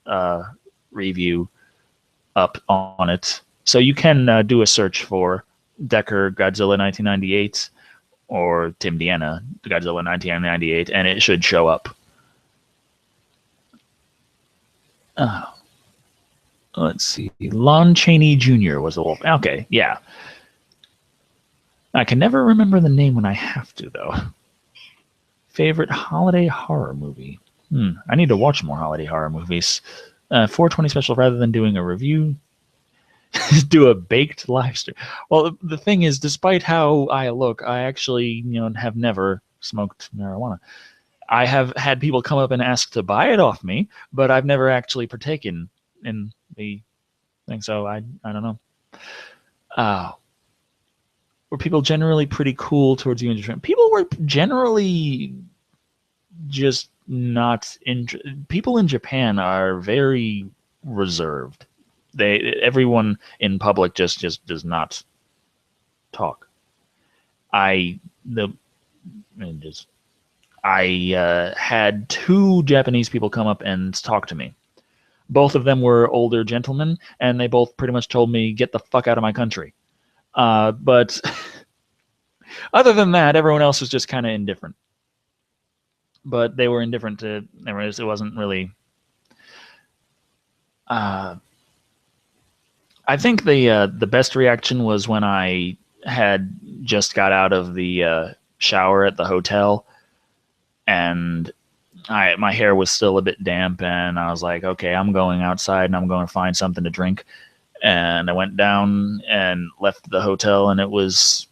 review up on it, so you can do a search for Decker Godzilla 1998 or Tim Deanna Godzilla 1998, and it should show up. Let's see. Lon Chaney Jr. was the wolf. Okay, yeah. I can never remember the name when I have to, though. Favorite holiday horror movie? I need to watch more holiday horror movies. 420 special, rather than doing a review, do a baked live stream. Well, the thing is, despite how I look, I actually, have never smoked marijuana. I have had people come up and ask to buy it off me, but I've never actually partaken in the thing. So I don't know. Were people generally pretty cool towards you in Japan? People were generally just not in. People in Japan are very reserved. Everyone in public just does not talk. I had two Japanese people come up and talk to me. Both of them were older gentlemen, and they both pretty much told me, "Get the fuck out of my country." But other than that, everyone else was just kind of indifferent. But they were indifferent to. It wasn't really. I think the best reaction was when I had just got out of the shower at the hotel, and my hair was still a bit damp, and I was like, okay, I'm going outside and I'm going to find something to drink. And I went down and left the hotel, and it was,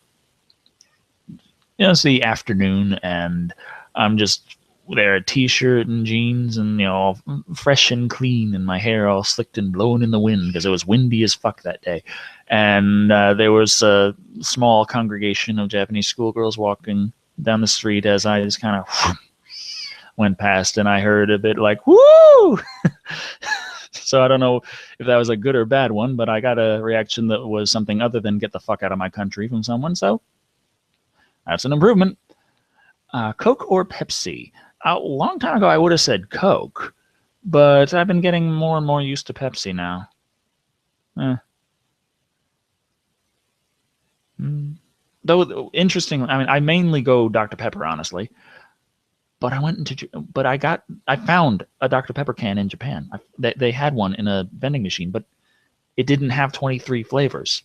it's the afternoon, and I'm just there, a t-shirt and jeans, and all fresh and clean, and my hair all slicked and blown in the wind because it was windy as fuck that day. And there was a small congregation of Japanese schoolgirls walking down the street as I just kind of went past, and I heard a bit like, woo! So I don't know if that was a good or bad one, but I got a reaction that was something other than "get the fuck out of my country" from someone, so that's an improvement. Coke or Pepsi? A long time ago I would have said Coke, but I've been getting more and more used to Pepsi now. Though interesting, I mean, I mainly go Dr. Pepper, honestly. But I found a Dr. Pepper can in Japan. They had one in a vending machine, but it didn't have 23 flavors.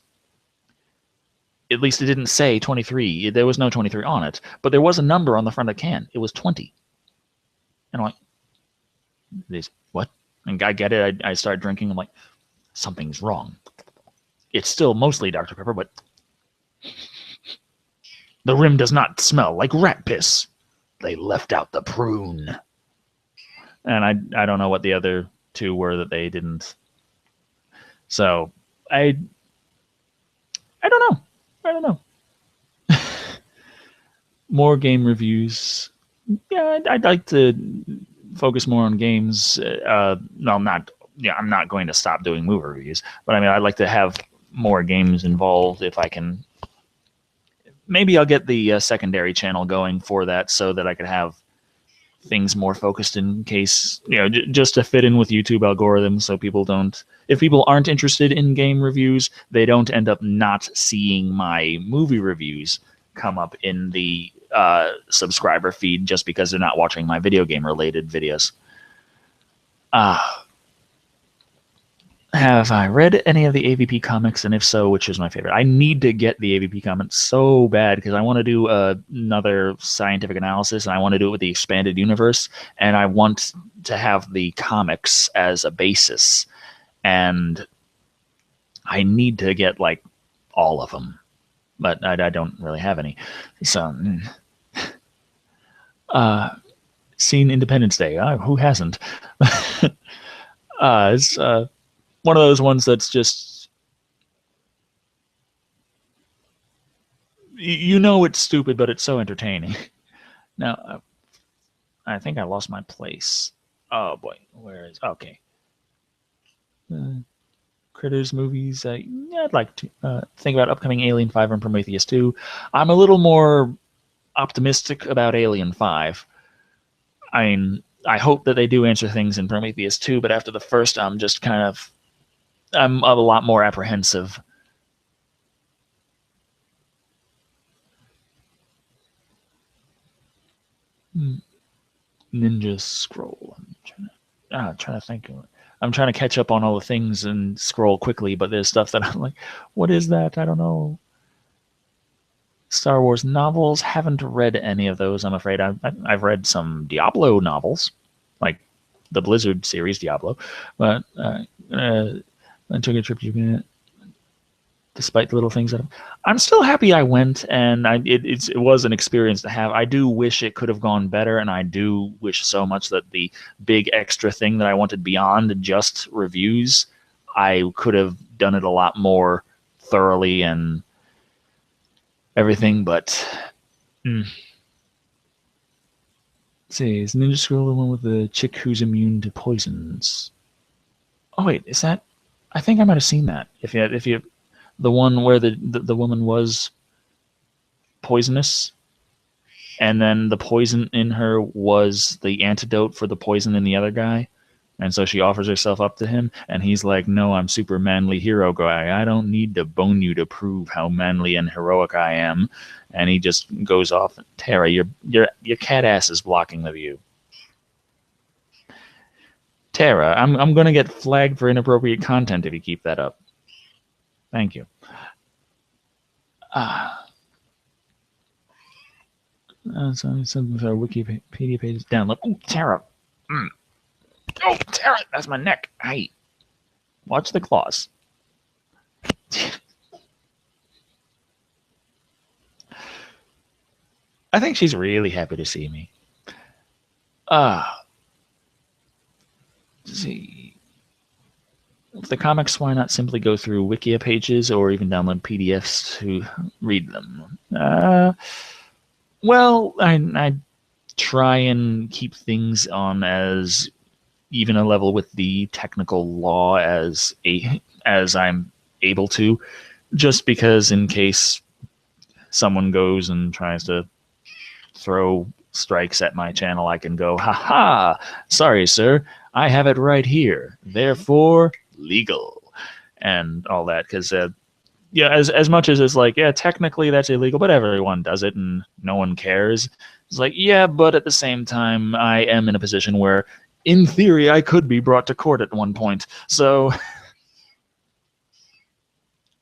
At least it didn't say 23. There was no 23 on it, but there was a number on the front of the can. It was 20. And I'm like, what? And I get it. I started drinking. I'm like, something's wrong. It's still mostly Dr. Pepper, but the rim does not smell like rat piss. They left out the prune. And I don't know what the other two were that they didn't. So I don't know. More game reviews. Yeah, I'd like to focus more on games. No, I'm not. Yeah, I'm not going to stop doing movie reviews, but I mean, I'd like to have more games involved if I can. Maybe I'll get the secondary channel going for that so that I could have things more focused in case, just to fit in with YouTube algorithms, so people don't, if people aren't interested in game reviews, they don't end up not seeing my movie reviews come up in the subscriber feed just because they're not watching my video game related videos. Have I read any of the AVP comics, and if so, which is my favorite? I need to get the AVP comics so bad because I want to do another scientific analysis, and I want to do it with the expanded universe, and I want to have the comics as a basis, and I need to get like all of them, but I don't really have any. So, seen Independence Day? Who hasn't? It's one of those ones that's just, it's stupid, but it's so entertaining. Now, I think I lost my place. Oh boy, where is? Okay. Critters movies. Yeah, I'd like to think about upcoming Alien 5 and Prometheus 2. I'm a little more optimistic about Alien 5. I mean, I hope that they do answer things in Prometheus 2, but after the first, I'm a lot more apprehensive. Ninja Scroll. I'm trying to think. I'm trying to catch up on all the things and scroll quickly, but there's stuff that I'm like, what is that? I don't know. Star Wars novels. Haven't read any of those. I'm afraid. I've read some Diablo novels, like the Blizzard series Diablo, but I took a trip to Japan. Despite the little things that I'm still happy I went, and it was an experience to have. I do wish it could have gone better, and I do wish so much that the big extra thing that I wanted beyond just reviews, I could have done it a lot more thoroughly and everything. But let's see, is Ninja Scroll the one with the chick who's immune to poisons? Oh wait, is that? I think I might have seen that. If you the one where the woman was poisonous, and then the poison in her was the antidote for the poison in the other guy, and so she offers herself up to him, and he's like, "No, I'm super manly hero guy. I don't need to bone you to prove how manly and heroic I am." And he just goes off. Tara, your cat ass is blocking the view. Tara, I'm gonna get flagged for inappropriate content if you keep that up. Thank you. Something for Wikipedia pages download. Oh, Tara. Oh, Tara, that's my neck. Hey, watch the claws. I think she's really happy to see me. See. The comics, why not simply go through Wikia pages or even download PDFs to read them? Well, I try and keep things on as even a level with the technical law as I'm able to, just because in case someone goes and tries to throw strikes at my channel, I can go, "Ha! Sorry, sir, I have it right here. Therefore, legal," and all that. Because yeah, as much as it's like, yeah, technically that's illegal, but everyone does it and no one cares. It's like, yeah, but at the same time, I am in a position where, in theory, I could be brought to court at one point. So,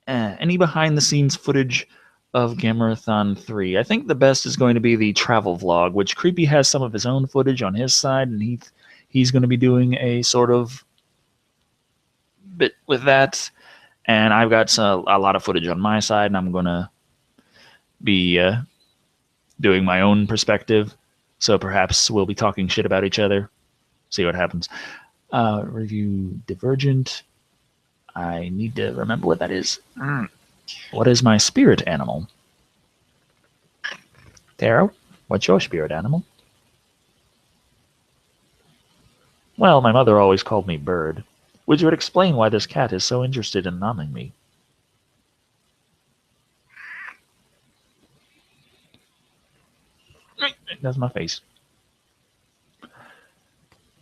any behind-the-scenes footage of Gamerathon 3? I think the best is going to be the travel vlog, which Creepy has some of his own footage on his side, and he's going to be doing a sort of bit with that. And I've got a lot of footage on my side, and I'm going to be doing my own perspective. So perhaps we'll be talking shit about each other. See what happens. Review Divergent. I need to remember what that is. What is my spirit animal? Taro, what's your spirit animal? Well, my mother always called me Bird, which would explain why this cat is so interested in nomming me. That's my face.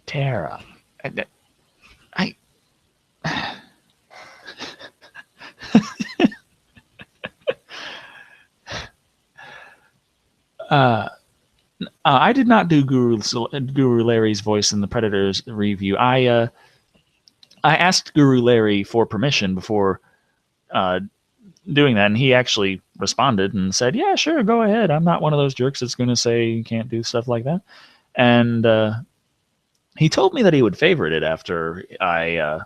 Tara. I I did not do Guru Larry's voice in the Predators review. I asked Guru Larry for permission before doing that, and he actually responded and said, "Yeah, sure, go ahead. I'm not one of those jerks that's going to say you can't do stuff like that." And he told me that he would favorite it after I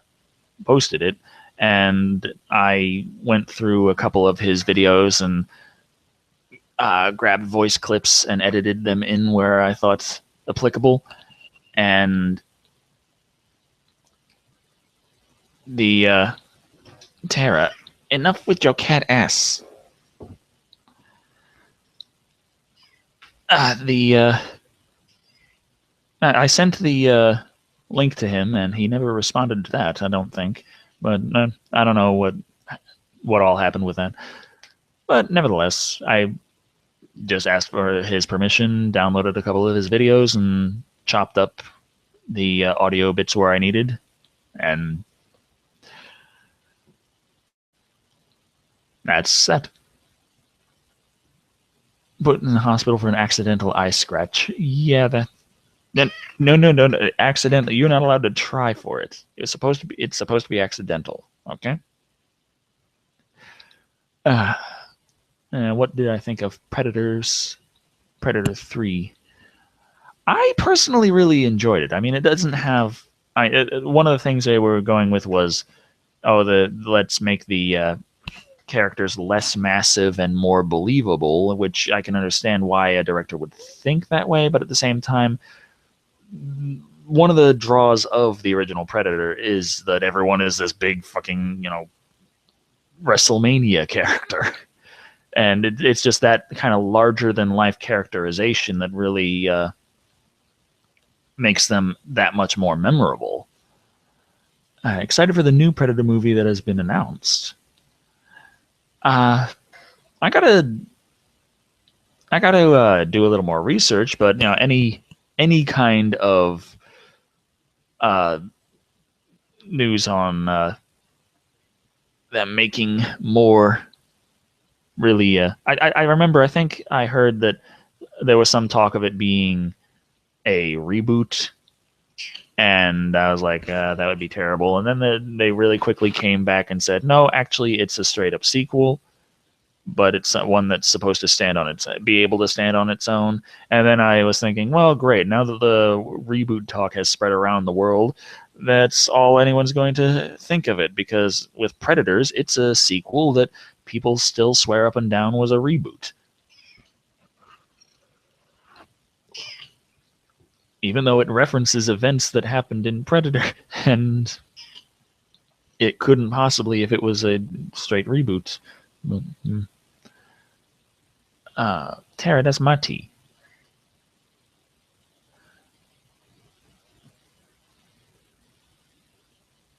posted it, and I went through a couple of his videos and grabbed voice clips and edited them in where I thought applicable. And the Tara, enough with your cat ass. I sent the link to him, and he never responded to that, I don't think. but I don't know what all happened with that. But nevertheless, I just asked for his permission, downloaded a couple of his videos, and chopped up the audio bits where I needed, and that's that. Put in the hospital for an accidental eye scratch. Yeah, that no. Accidentally, you're not allowed to try for it. It's supposed to be accidental. Okay. Uh, what did I think of Predator 3? I personally really enjoyed it. I mean, it doesn't have. One of the things they were going with was, let's make the characters less massive and more believable, which I can understand why a director would think that way. But at the same time, one of the draws of the original Predator is that everyone is this big fucking, WrestleMania character. And it's just that kind of larger than life characterization that really makes them that much more memorable. Excited for the new Predator movie that has been announced. Uh, I gotta do a little more research, but any kind of uh, news on them making more really. I remember. I think I heard that there was some talk of it being a reboot, and I was like, that would be terrible. And then they really quickly came back and said, no, actually, it's a straight up sequel, but it's one that's supposed to be able to stand on its own. And then I was thinking, well, great. Now that the reboot talk has spread around the world, that's all anyone's going to think of it, because with Predators, it's a sequel that people still swear up and down was a reboot. Even though it references events that happened in Predator, and it couldn't possibly if it was a straight reboot. But, Tara, that's my tea.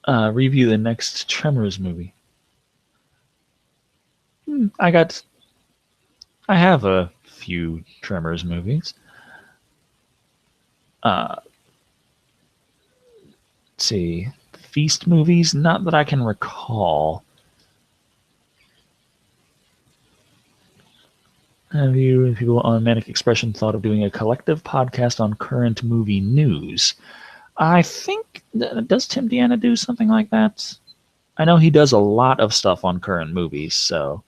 Review the next Tremors movie. I have a few Tremors movies. Let's see. Feast movies? Not that I can recall. Have you, people on Manic Expression, thought of doing a collective podcast on current movie news? I think, does Tim Deanna do something like that? I know he does a lot of stuff on current movies, so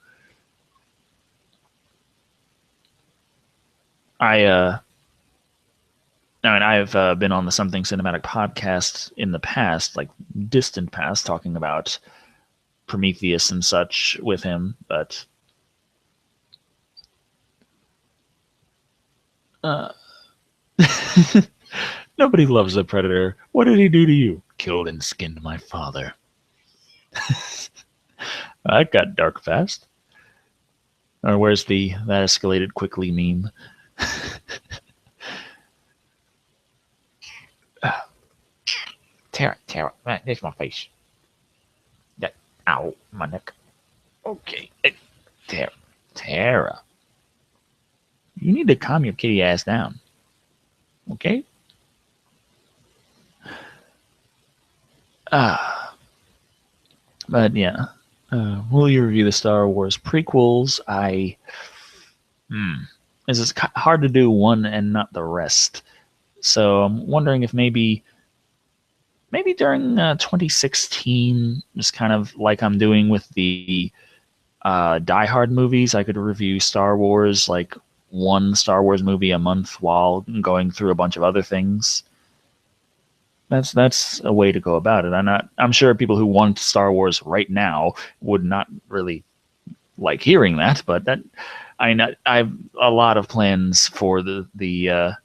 I've been on the Something Cinematic podcast in the past, like distant past, talking about Prometheus and such with him, but nobody loves the Predator. What did he do to you? Killed and skinned my father. That got dark fast. Or where's the that escalated quickly meme? Tara, there's my face. That, ow, my neck. Okay, Tara, you need to calm your kitty ass down. Okay. But yeah, will you review the Star Wars prequels? It's hard to do one and not the rest. So I'm wondering if maybe during 2016, just kind of like I'm doing with the Die Hard movies, I could review Star Wars, like one Star Wars movie a month while going through a bunch of other things. That's a way to go about it. I'm sure people who want Star Wars right now would not really like hearing that, but I've a lot of plans for the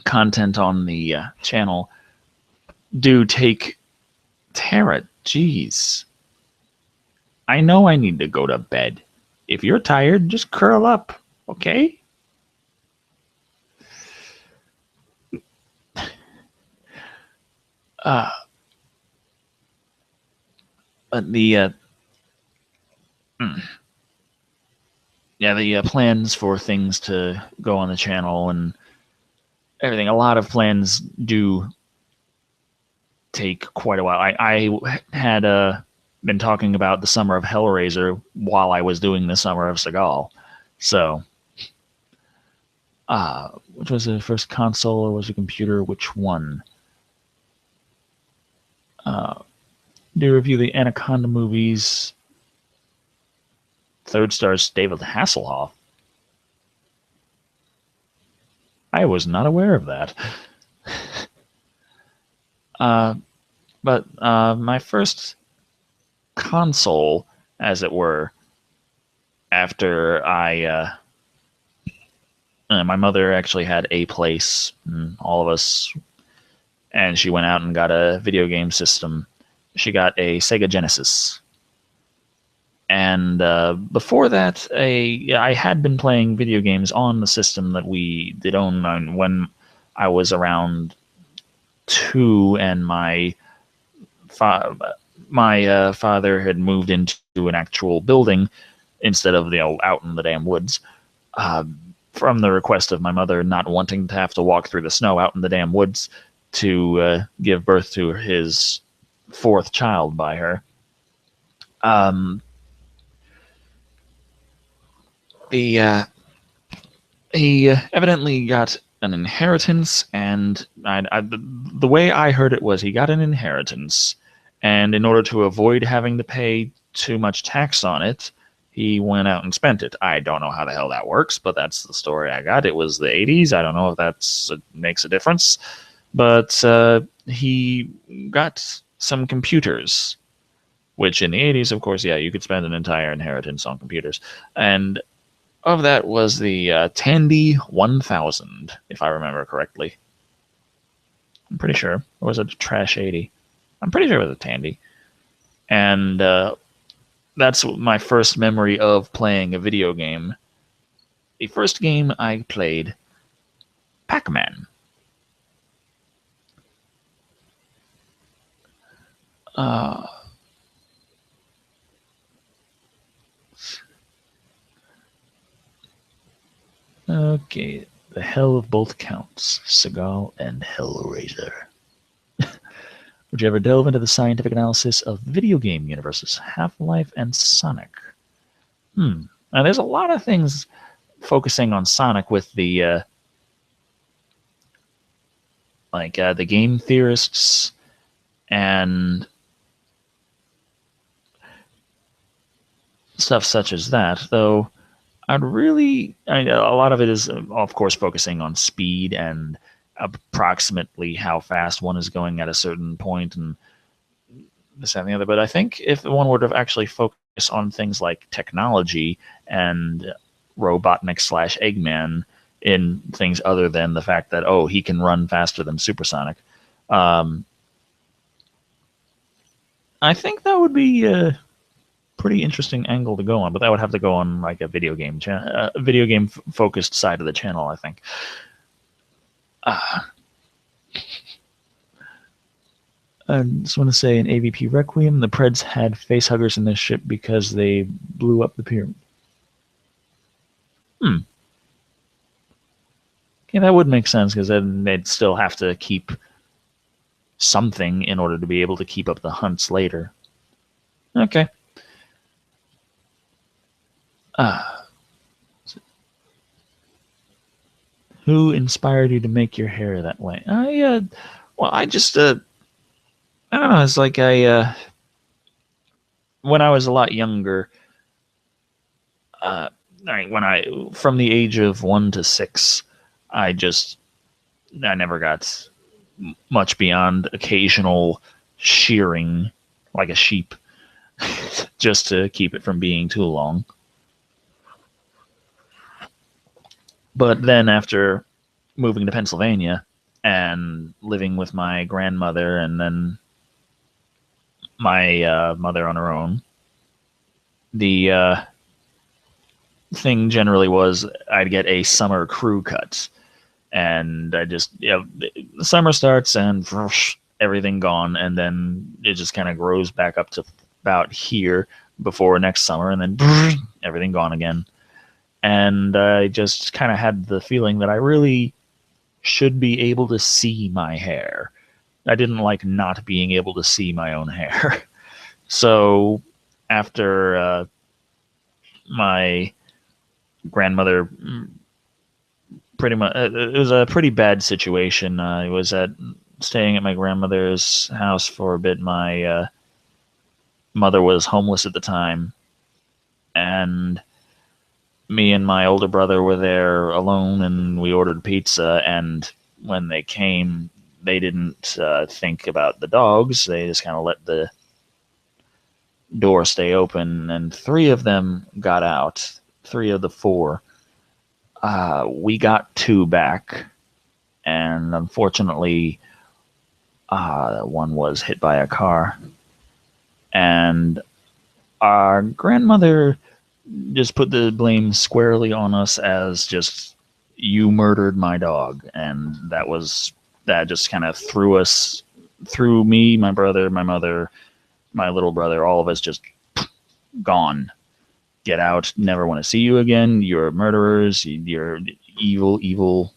content on the channel. Do take Tara, jeez. I know I need to go to bed. If you're tired, just curl up, okay? But the yeah, the plans for things to go on the channel and everything. A lot of plans do take quite a while. I had been talking about the summer of Hellraiser while I was doing the summer of Seagal. So, which was the first console or was it a computer? Which one? Do review the Anaconda movies. Third stars David Hasselhoff. I was not aware of that. But my first console, as it were, after my mother actually had a place, and all of us, and she went out and got a video game system. She got a Sega Genesis. And before that, I had been playing video games on the system that we did own when I was around 2, and my father had moved into an actual building instead of out in the damn woods. From the request of my mother not wanting to have to walk through the snow out in the damn woods to give birth to his 4th child by her. He evidently got an inheritance, and the way I heard it was he got an inheritance, and in order to avoid having to pay too much tax on it, he went out and spent it. I don't know how the hell that works, but that's the story I got. It was the 80s. I don't know if that makes a difference, but he got some computers, which in the 80s, of course, yeah, you could spend an entire inheritance on computers. And of that was the Tandy 1000, if I remember correctly. I'm pretty sure. Or was it a Trash 80? I'm pretty sure it was a Tandy. And that's my first memory of playing a video game. The first game I played, Pac-Man. Okay, the hell of both counts, Seagal and Hellraiser. Would you ever delve into the scientific analysis of video game universes, Half-Life and Sonic? Now, there's a lot of things focusing on Sonic with the the game theorists and stuff such as that, though a lot of it is, of course, focusing on speed and approximately how fast one is going at a certain point and this and the other. But I think if one were to actually focus on things like technology and Robotnik/Eggman in things other than the fact that, oh, he can run faster than Supersonic, I think that would be a pretty interesting angle to go on. But that would have to go on like a video game focused side of the channel, I think. I just want to say in AVP Requiem, the Preds had facehuggers in their ship because they blew up the pyramid. Yeah, that would make sense, because then they'd still have to keep something in order to be able to keep up the hunts later. Okay. Who inspired you to make your hair that way? I just, I don't know, it's like when I was a lot younger, from the age of 1 to 6, I never got much beyond occasional shearing like a sheep just to keep it from being too long. But then after moving to Pennsylvania and living with my grandmother and then my mother on her own, the thing generally was I'd get a summer crew cut. And I just, the summer starts and everything gone, and then it just kind of grows back up to about here before next summer, and then everything gone again. And I just kind of had the feeling that I really should be able to see my hair. I didn't like not being able to see my own hair. So after my grandmother pretty much, it was a pretty bad situation. I was staying at my grandmother's house for a bit. My mother was homeless at the time, and me and my older brother were there alone, and we ordered pizza. And when they came, they didn't think about the dogs. They just kind of let the door stay open, and three of them got out. Three of the four. We got two back, and unfortunately, one was hit by a car. And our grandmother just put the blame squarely on us as just, you murdered my dog. And that just kind of threw me, my brother, my mother, my little brother, all of us just gone. Get out. Never want to see you again. You're murderers. You're evil, evil.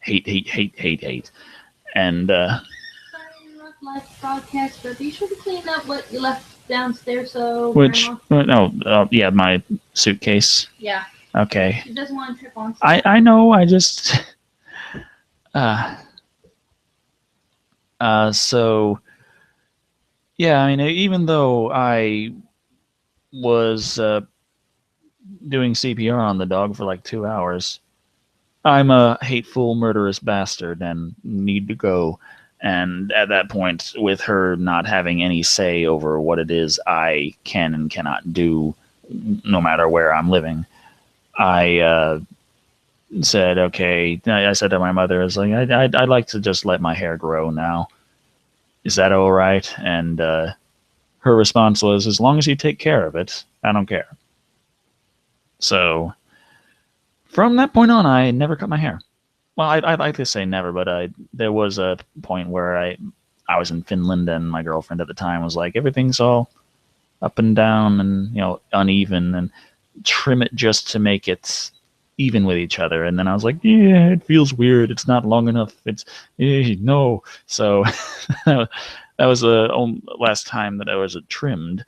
Hate, hate, hate, hate, hate. And Sorry to interrupt live broadcast, but be sure to clean up what you left downstairs. So which Grandma... yeah, my suitcase. Yeah. Okay. She doesn't want to trip on. I know. I just so yeah. I mean, even though I was doing CPR on the dog for like 2 hours, I'm a hateful, murderous bastard and need to go. And at that point, with her not having any say over what it is I can and cannot do, no matter where I'm living, I said, okay. I said to my mother, I was like, I'd like to just let my hair grow now. Is that all right? And her response was, as long as you take care of it, I don't care. So from that point on, I never cut my hair. Well, I'd like to say never, but there was a point where I was in Finland, and my girlfriend at the time was like, everything's all up and down and uneven, and trim it just to make it even with each other. And then I was like, yeah, it feels weird. It's not long enough. It's no. So that was the last time that I was trimmed.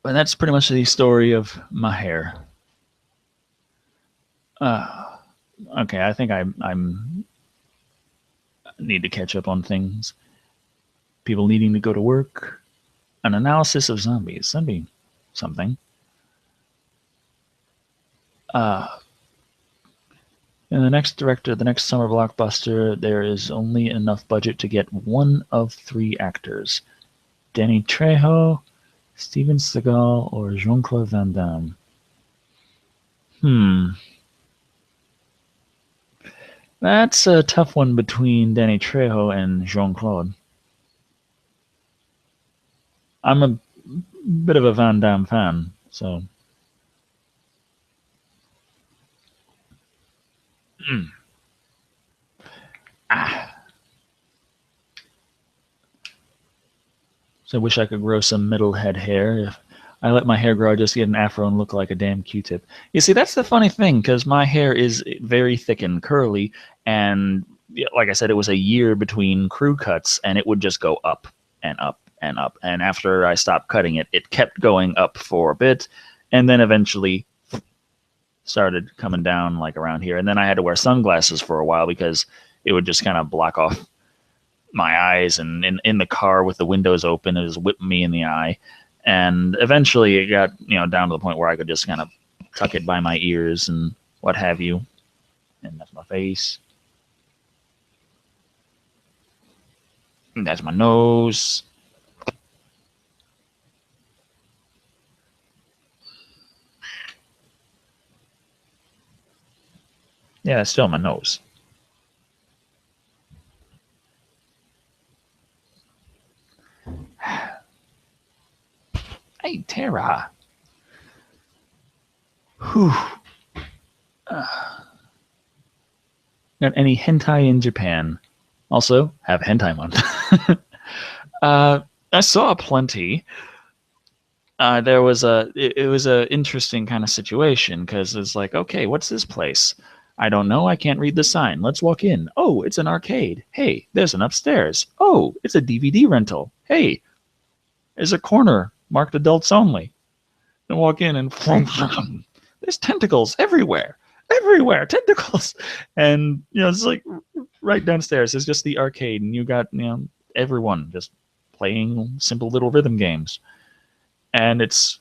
And that's pretty much the story of my hair. Okay, I think I'm need to catch up on things. People needing to go to work. An analysis of zombies. That'd be something. In the next summer blockbuster, there is only enough budget to get one of three actors: Danny Trejo, Steven Seagal, or Jean-Claude Van Damme. That's a tough one between Danny Trejo and Jean-Claude. I'm a bit of a Van Damme fan, so. So I wish I could grow some middle head hair. If I let my hair grow, I just get an afro and look like a damn Q-tip. You see, that's the funny thing, because my hair is very thick and curly, and like I said, it was a year between crew cuts, and it would just go up and up and up. And after I stopped cutting it, it kept going up for a bit, and then eventually started coming down like around here. And then I had to wear sunglasses for a while because it would just kind of block off my eyes, and in the car with the windows open, it was whipping me in the eye. And eventually it got down to the point where I could just kind of tuck it by my ears and what have you. And that's my face. And that's my nose. Yeah, that's still my nose. Hey, Tara. Whew. Got any hentai in Japan? Also, have hentai month. I saw plenty. There was it was a interesting kind of situation because it's like, okay, what's this place? I don't know. I can't read the sign. Let's walk in. Oh, it's an arcade. Hey, there's an upstairs. Oh, it's a DVD rental. Hey, there's a corner marked adults only. And walk in and there's tentacles everywhere, everywhere, tentacles, and it's like right downstairs is just the arcade, and you got everyone just playing simple little rhythm games, and it's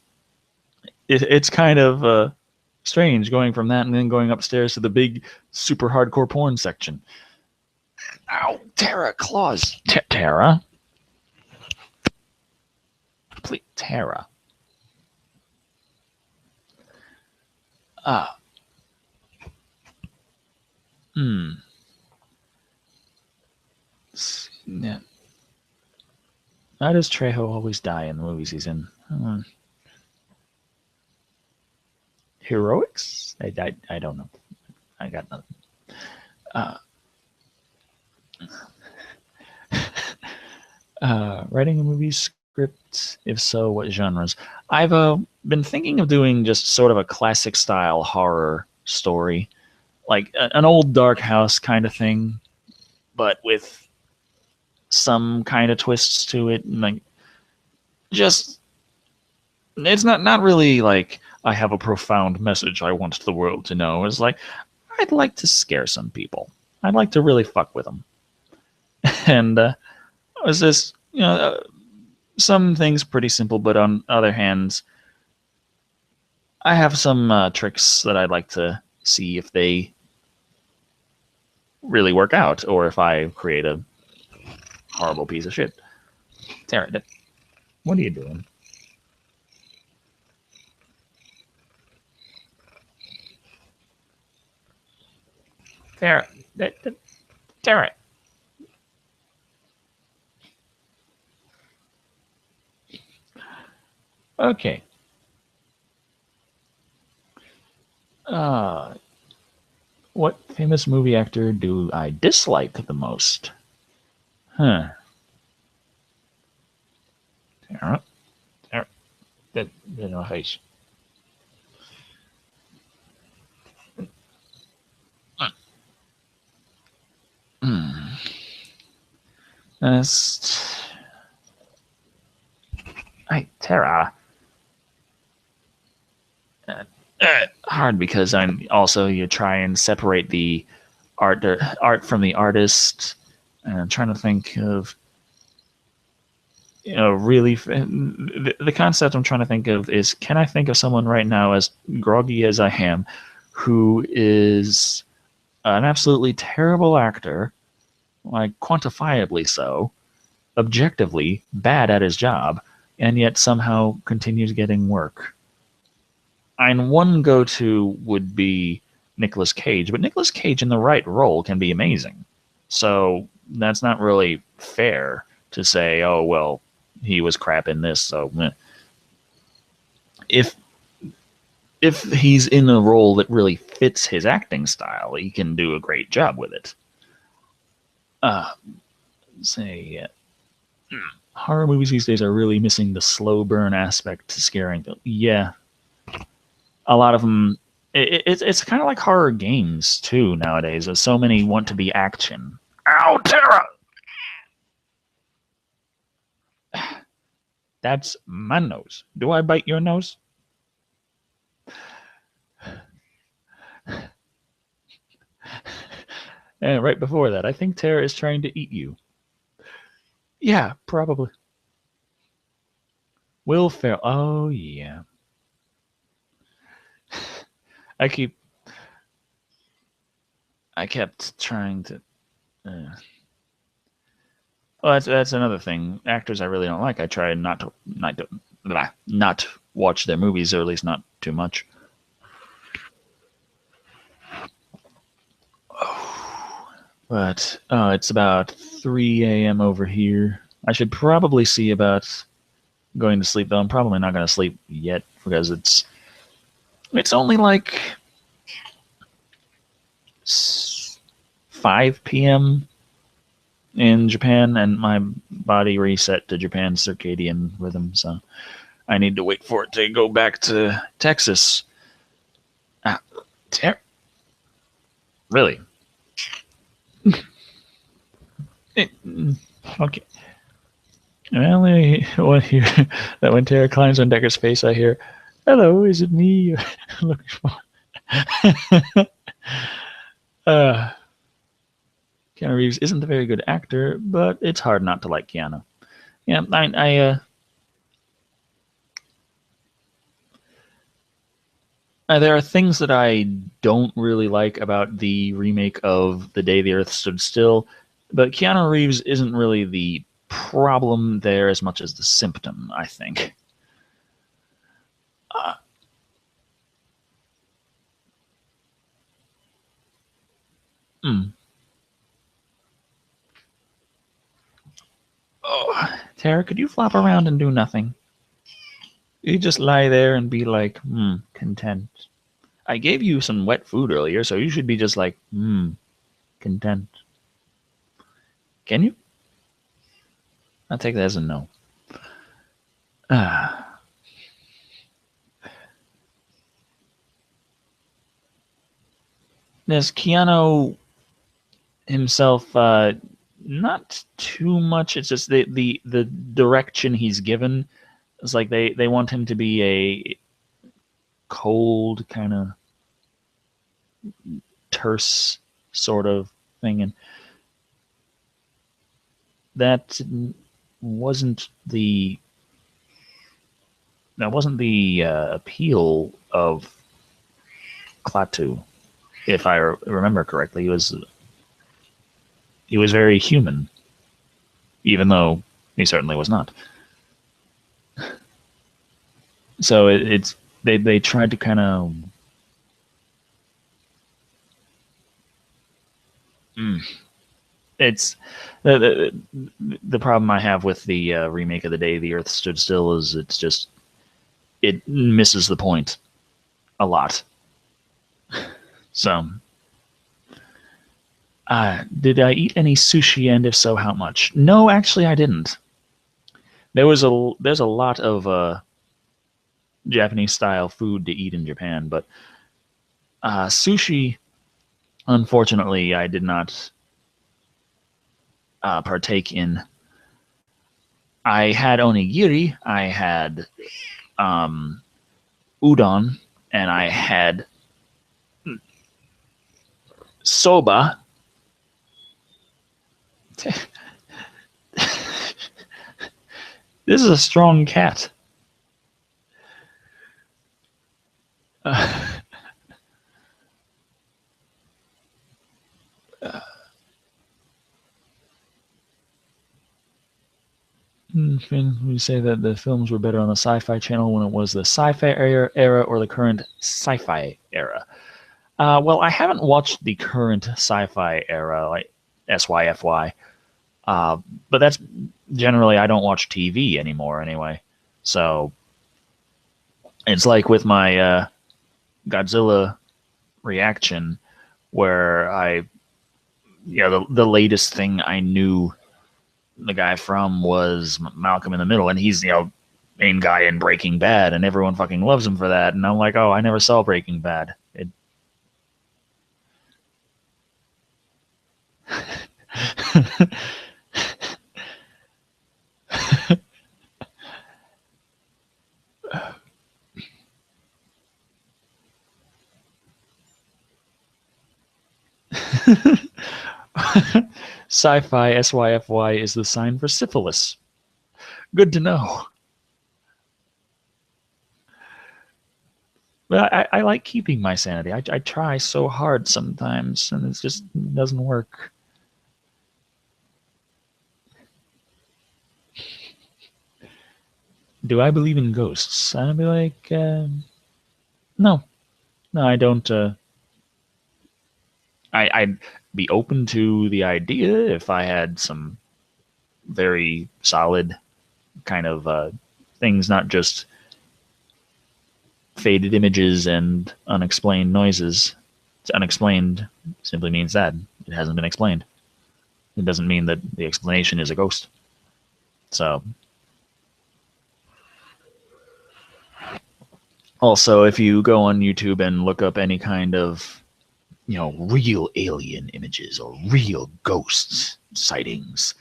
kind of strange going from that and then going upstairs to the big super hardcore porn section. Ow, Tara, claws, Tara, please, Tara. Ah, hmm. Yeah. Why does Trejo always die in the movies he's in? Heroics? I don't know. I got nothing. Uh, writing a movie script? If so, what genres? I've been thinking of doing just sort of a classic style horror story, like an old dark house kind of thing, but with some kind of twists to it. And like, just it's not really like I have a profound message I want the world to know. It's like I'd like to scare some people. I'd like to really fuck with them. And it was just some things pretty simple, but on other hands, I have some tricks that I'd like to see if they really work out, or if I create a horrible piece of shit. Tara, what are you doing? Tara, Tara. Okay. Uh, what famous movie actor do I dislike the most? Huh. Tara, Tara, that no face. Hmm. That's Hey, Tara. Hard because I'm also you try and separate the art from the artist, and I'm trying to think of really the concept I'm trying to think of is, can I think of someone right now, as groggy as I am, who is an absolutely terrible actor, like quantifiably so, objectively bad at his job, and yet somehow continues getting work. And one go-to would be Nicolas Cage, but Nicolas Cage in the right role can be amazing. So that's not really fair to say, oh well, he was crap in this. So if if he's in a role that really fits his acting style, he can do a great job with it. Uh, say horror movies these days are really missing the slow burn aspect to scaring them. Yeah, a lot of them. It's kind of like horror games too nowadays. As so many want to be action. Ow, Tara! That's my nose. Do I bite your nose? And right before that, I think Tara is trying to eat you. Yeah, probably. Will Ferrell. Oh yeah. I keep. I kept trying to. Well, that's another thing. Actors I really don't like. I try not watch their movies, or at least not too much. But it's about 3 a.m. over here. I should probably see about going to sleep, though. I'm probably not going to sleep yet because it's only like 5 p.m. in Japan, and my body reset to Japan's circadian rhythm, so I need to wait for it to go back to Texas. Ah, really? Okay. Well, when that when Tara climbs on Decker's face, I hear, "Hello, is it me you're looking for?" uh, Keanu Reeves isn't a very good actor, but it's hard not to like Keanu. Yeah, there are things that I don't really like about the remake of The Day the Earth Stood Still, but Keanu Reeves isn't really the problem there as much as the symptom, I think. Uh, mm. Oh, Tara, could you flop around and do nothing? You just lie there and be like, content. I gave you some wet food earlier, so you should be just like, content. Can you? I'll take that as a no. Ah. Does Keanu himself not too much? It's just the direction he's given. It's like they want him to be a cold, kind of terse sort of thing, and that wasn't the appeal of Klaatu. If I remember correctly, he was very human, even though he certainly was not. So it's they tried to kind of it's the problem I have with the remake of The Day the Earth Stood Still is it misses the point a lot. So, did I eat any sushi, and if so, how much? No, actually, I didn't. There's a lot of Japanese style food to eat in Japan, but sushi, unfortunately, I did not partake in. I had onigiri, I had um, udon, and I had soba. This is a strong cat. Uh, we say that the films were better on the Sci-Fi Channel when it was the Sci-Fi era or the current Sci-Fi era. Well, I haven't watched the current Sci-Fi era, like SYFY, uh, but that's generally I don't watch TV anymore anyway. So it's like with my Godzilla reaction, where the latest thing I knew the guy from was Malcolm in the Middle, and he's main guy in Breaking Bad, and everyone fucking loves him for that. And I'm like, oh, I never saw Breaking Bad. Sci-fi SYFY is the sign for syphilis. Good to know. But I like keeping my sanity. I try so hard sometimes, and it just doesn't work. Do I believe in ghosts? I'd be like, no, no, I don't. I'd be open to the idea if I had some very solid kind of things, not just faded images and unexplained noises. It's unexplained simply means that it hasn't been explained. It doesn't mean that the explanation is a ghost. So, also, if you go on YouTube and look up any kind of, real alien images or real ghost sightings,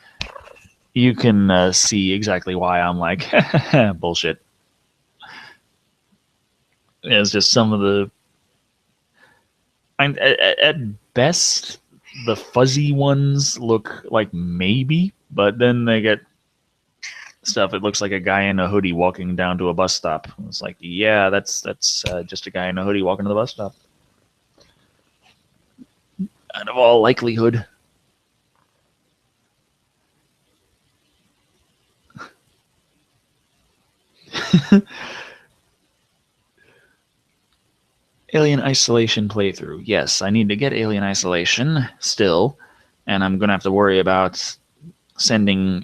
you can see exactly why I'm like, bullshit. It's just some of the, at best, the fuzzy ones look like maybe, but then they get stuff. It looks like a guy in a hoodie walking down to a bus stop. It's like, yeah, that's just a guy in a hoodie walking to the bus stop. Out of all likelihood. Alien Isolation playthrough. Yes, I need to get Alien Isolation still, and I'm going to have to worry about sending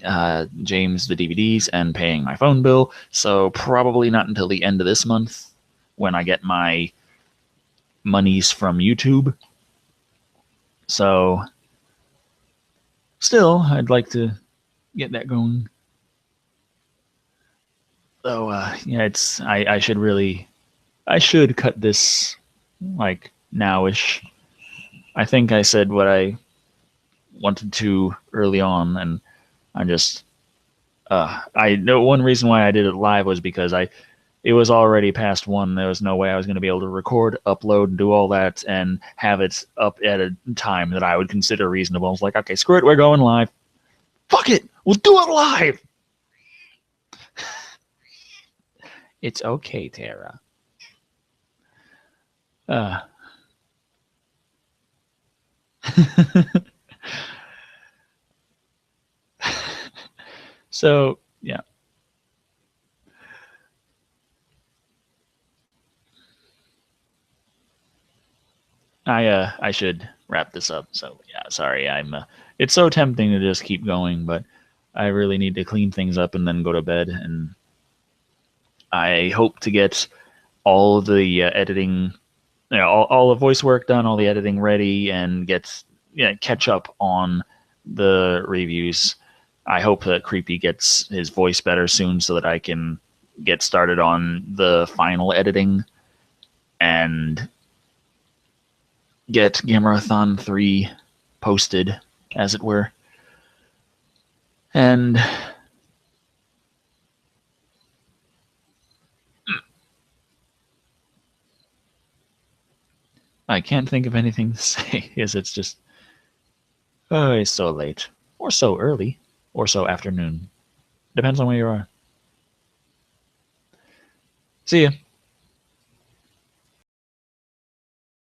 James the DVDs and paying my phone bill, so probably not until the end of this month when I get my monies from YouTube. So, still, I'd like to get that going. So, yeah, I should cut this like nowish. I think I said what I wanted to early on, and I just I know one reason why I did it live was because it was already past 1. There was no way I was going to be able to record, upload, do all that, and have it up at a time that I would consider reasonable. I was like, okay, screw it, we're going live. Fuck it, we'll do it live. It's okay, Tara. Uh, so yeah, I should wrap this up. So yeah, sorry, I'm. It's so tempting to just keep going, but I really need to clean things up and then go to bed. And I hope to get all the editing, all the voice work done, all the editing ready, and catch up on the reviews. I hope that Creepy gets his voice better soon so that I can get started on the final editing and get Gamerathon 3 posted, as it were. And I can't think of anything to say because it's just, oh, it's so late, or so early, or so afternoon. Depends on where you are. See ya.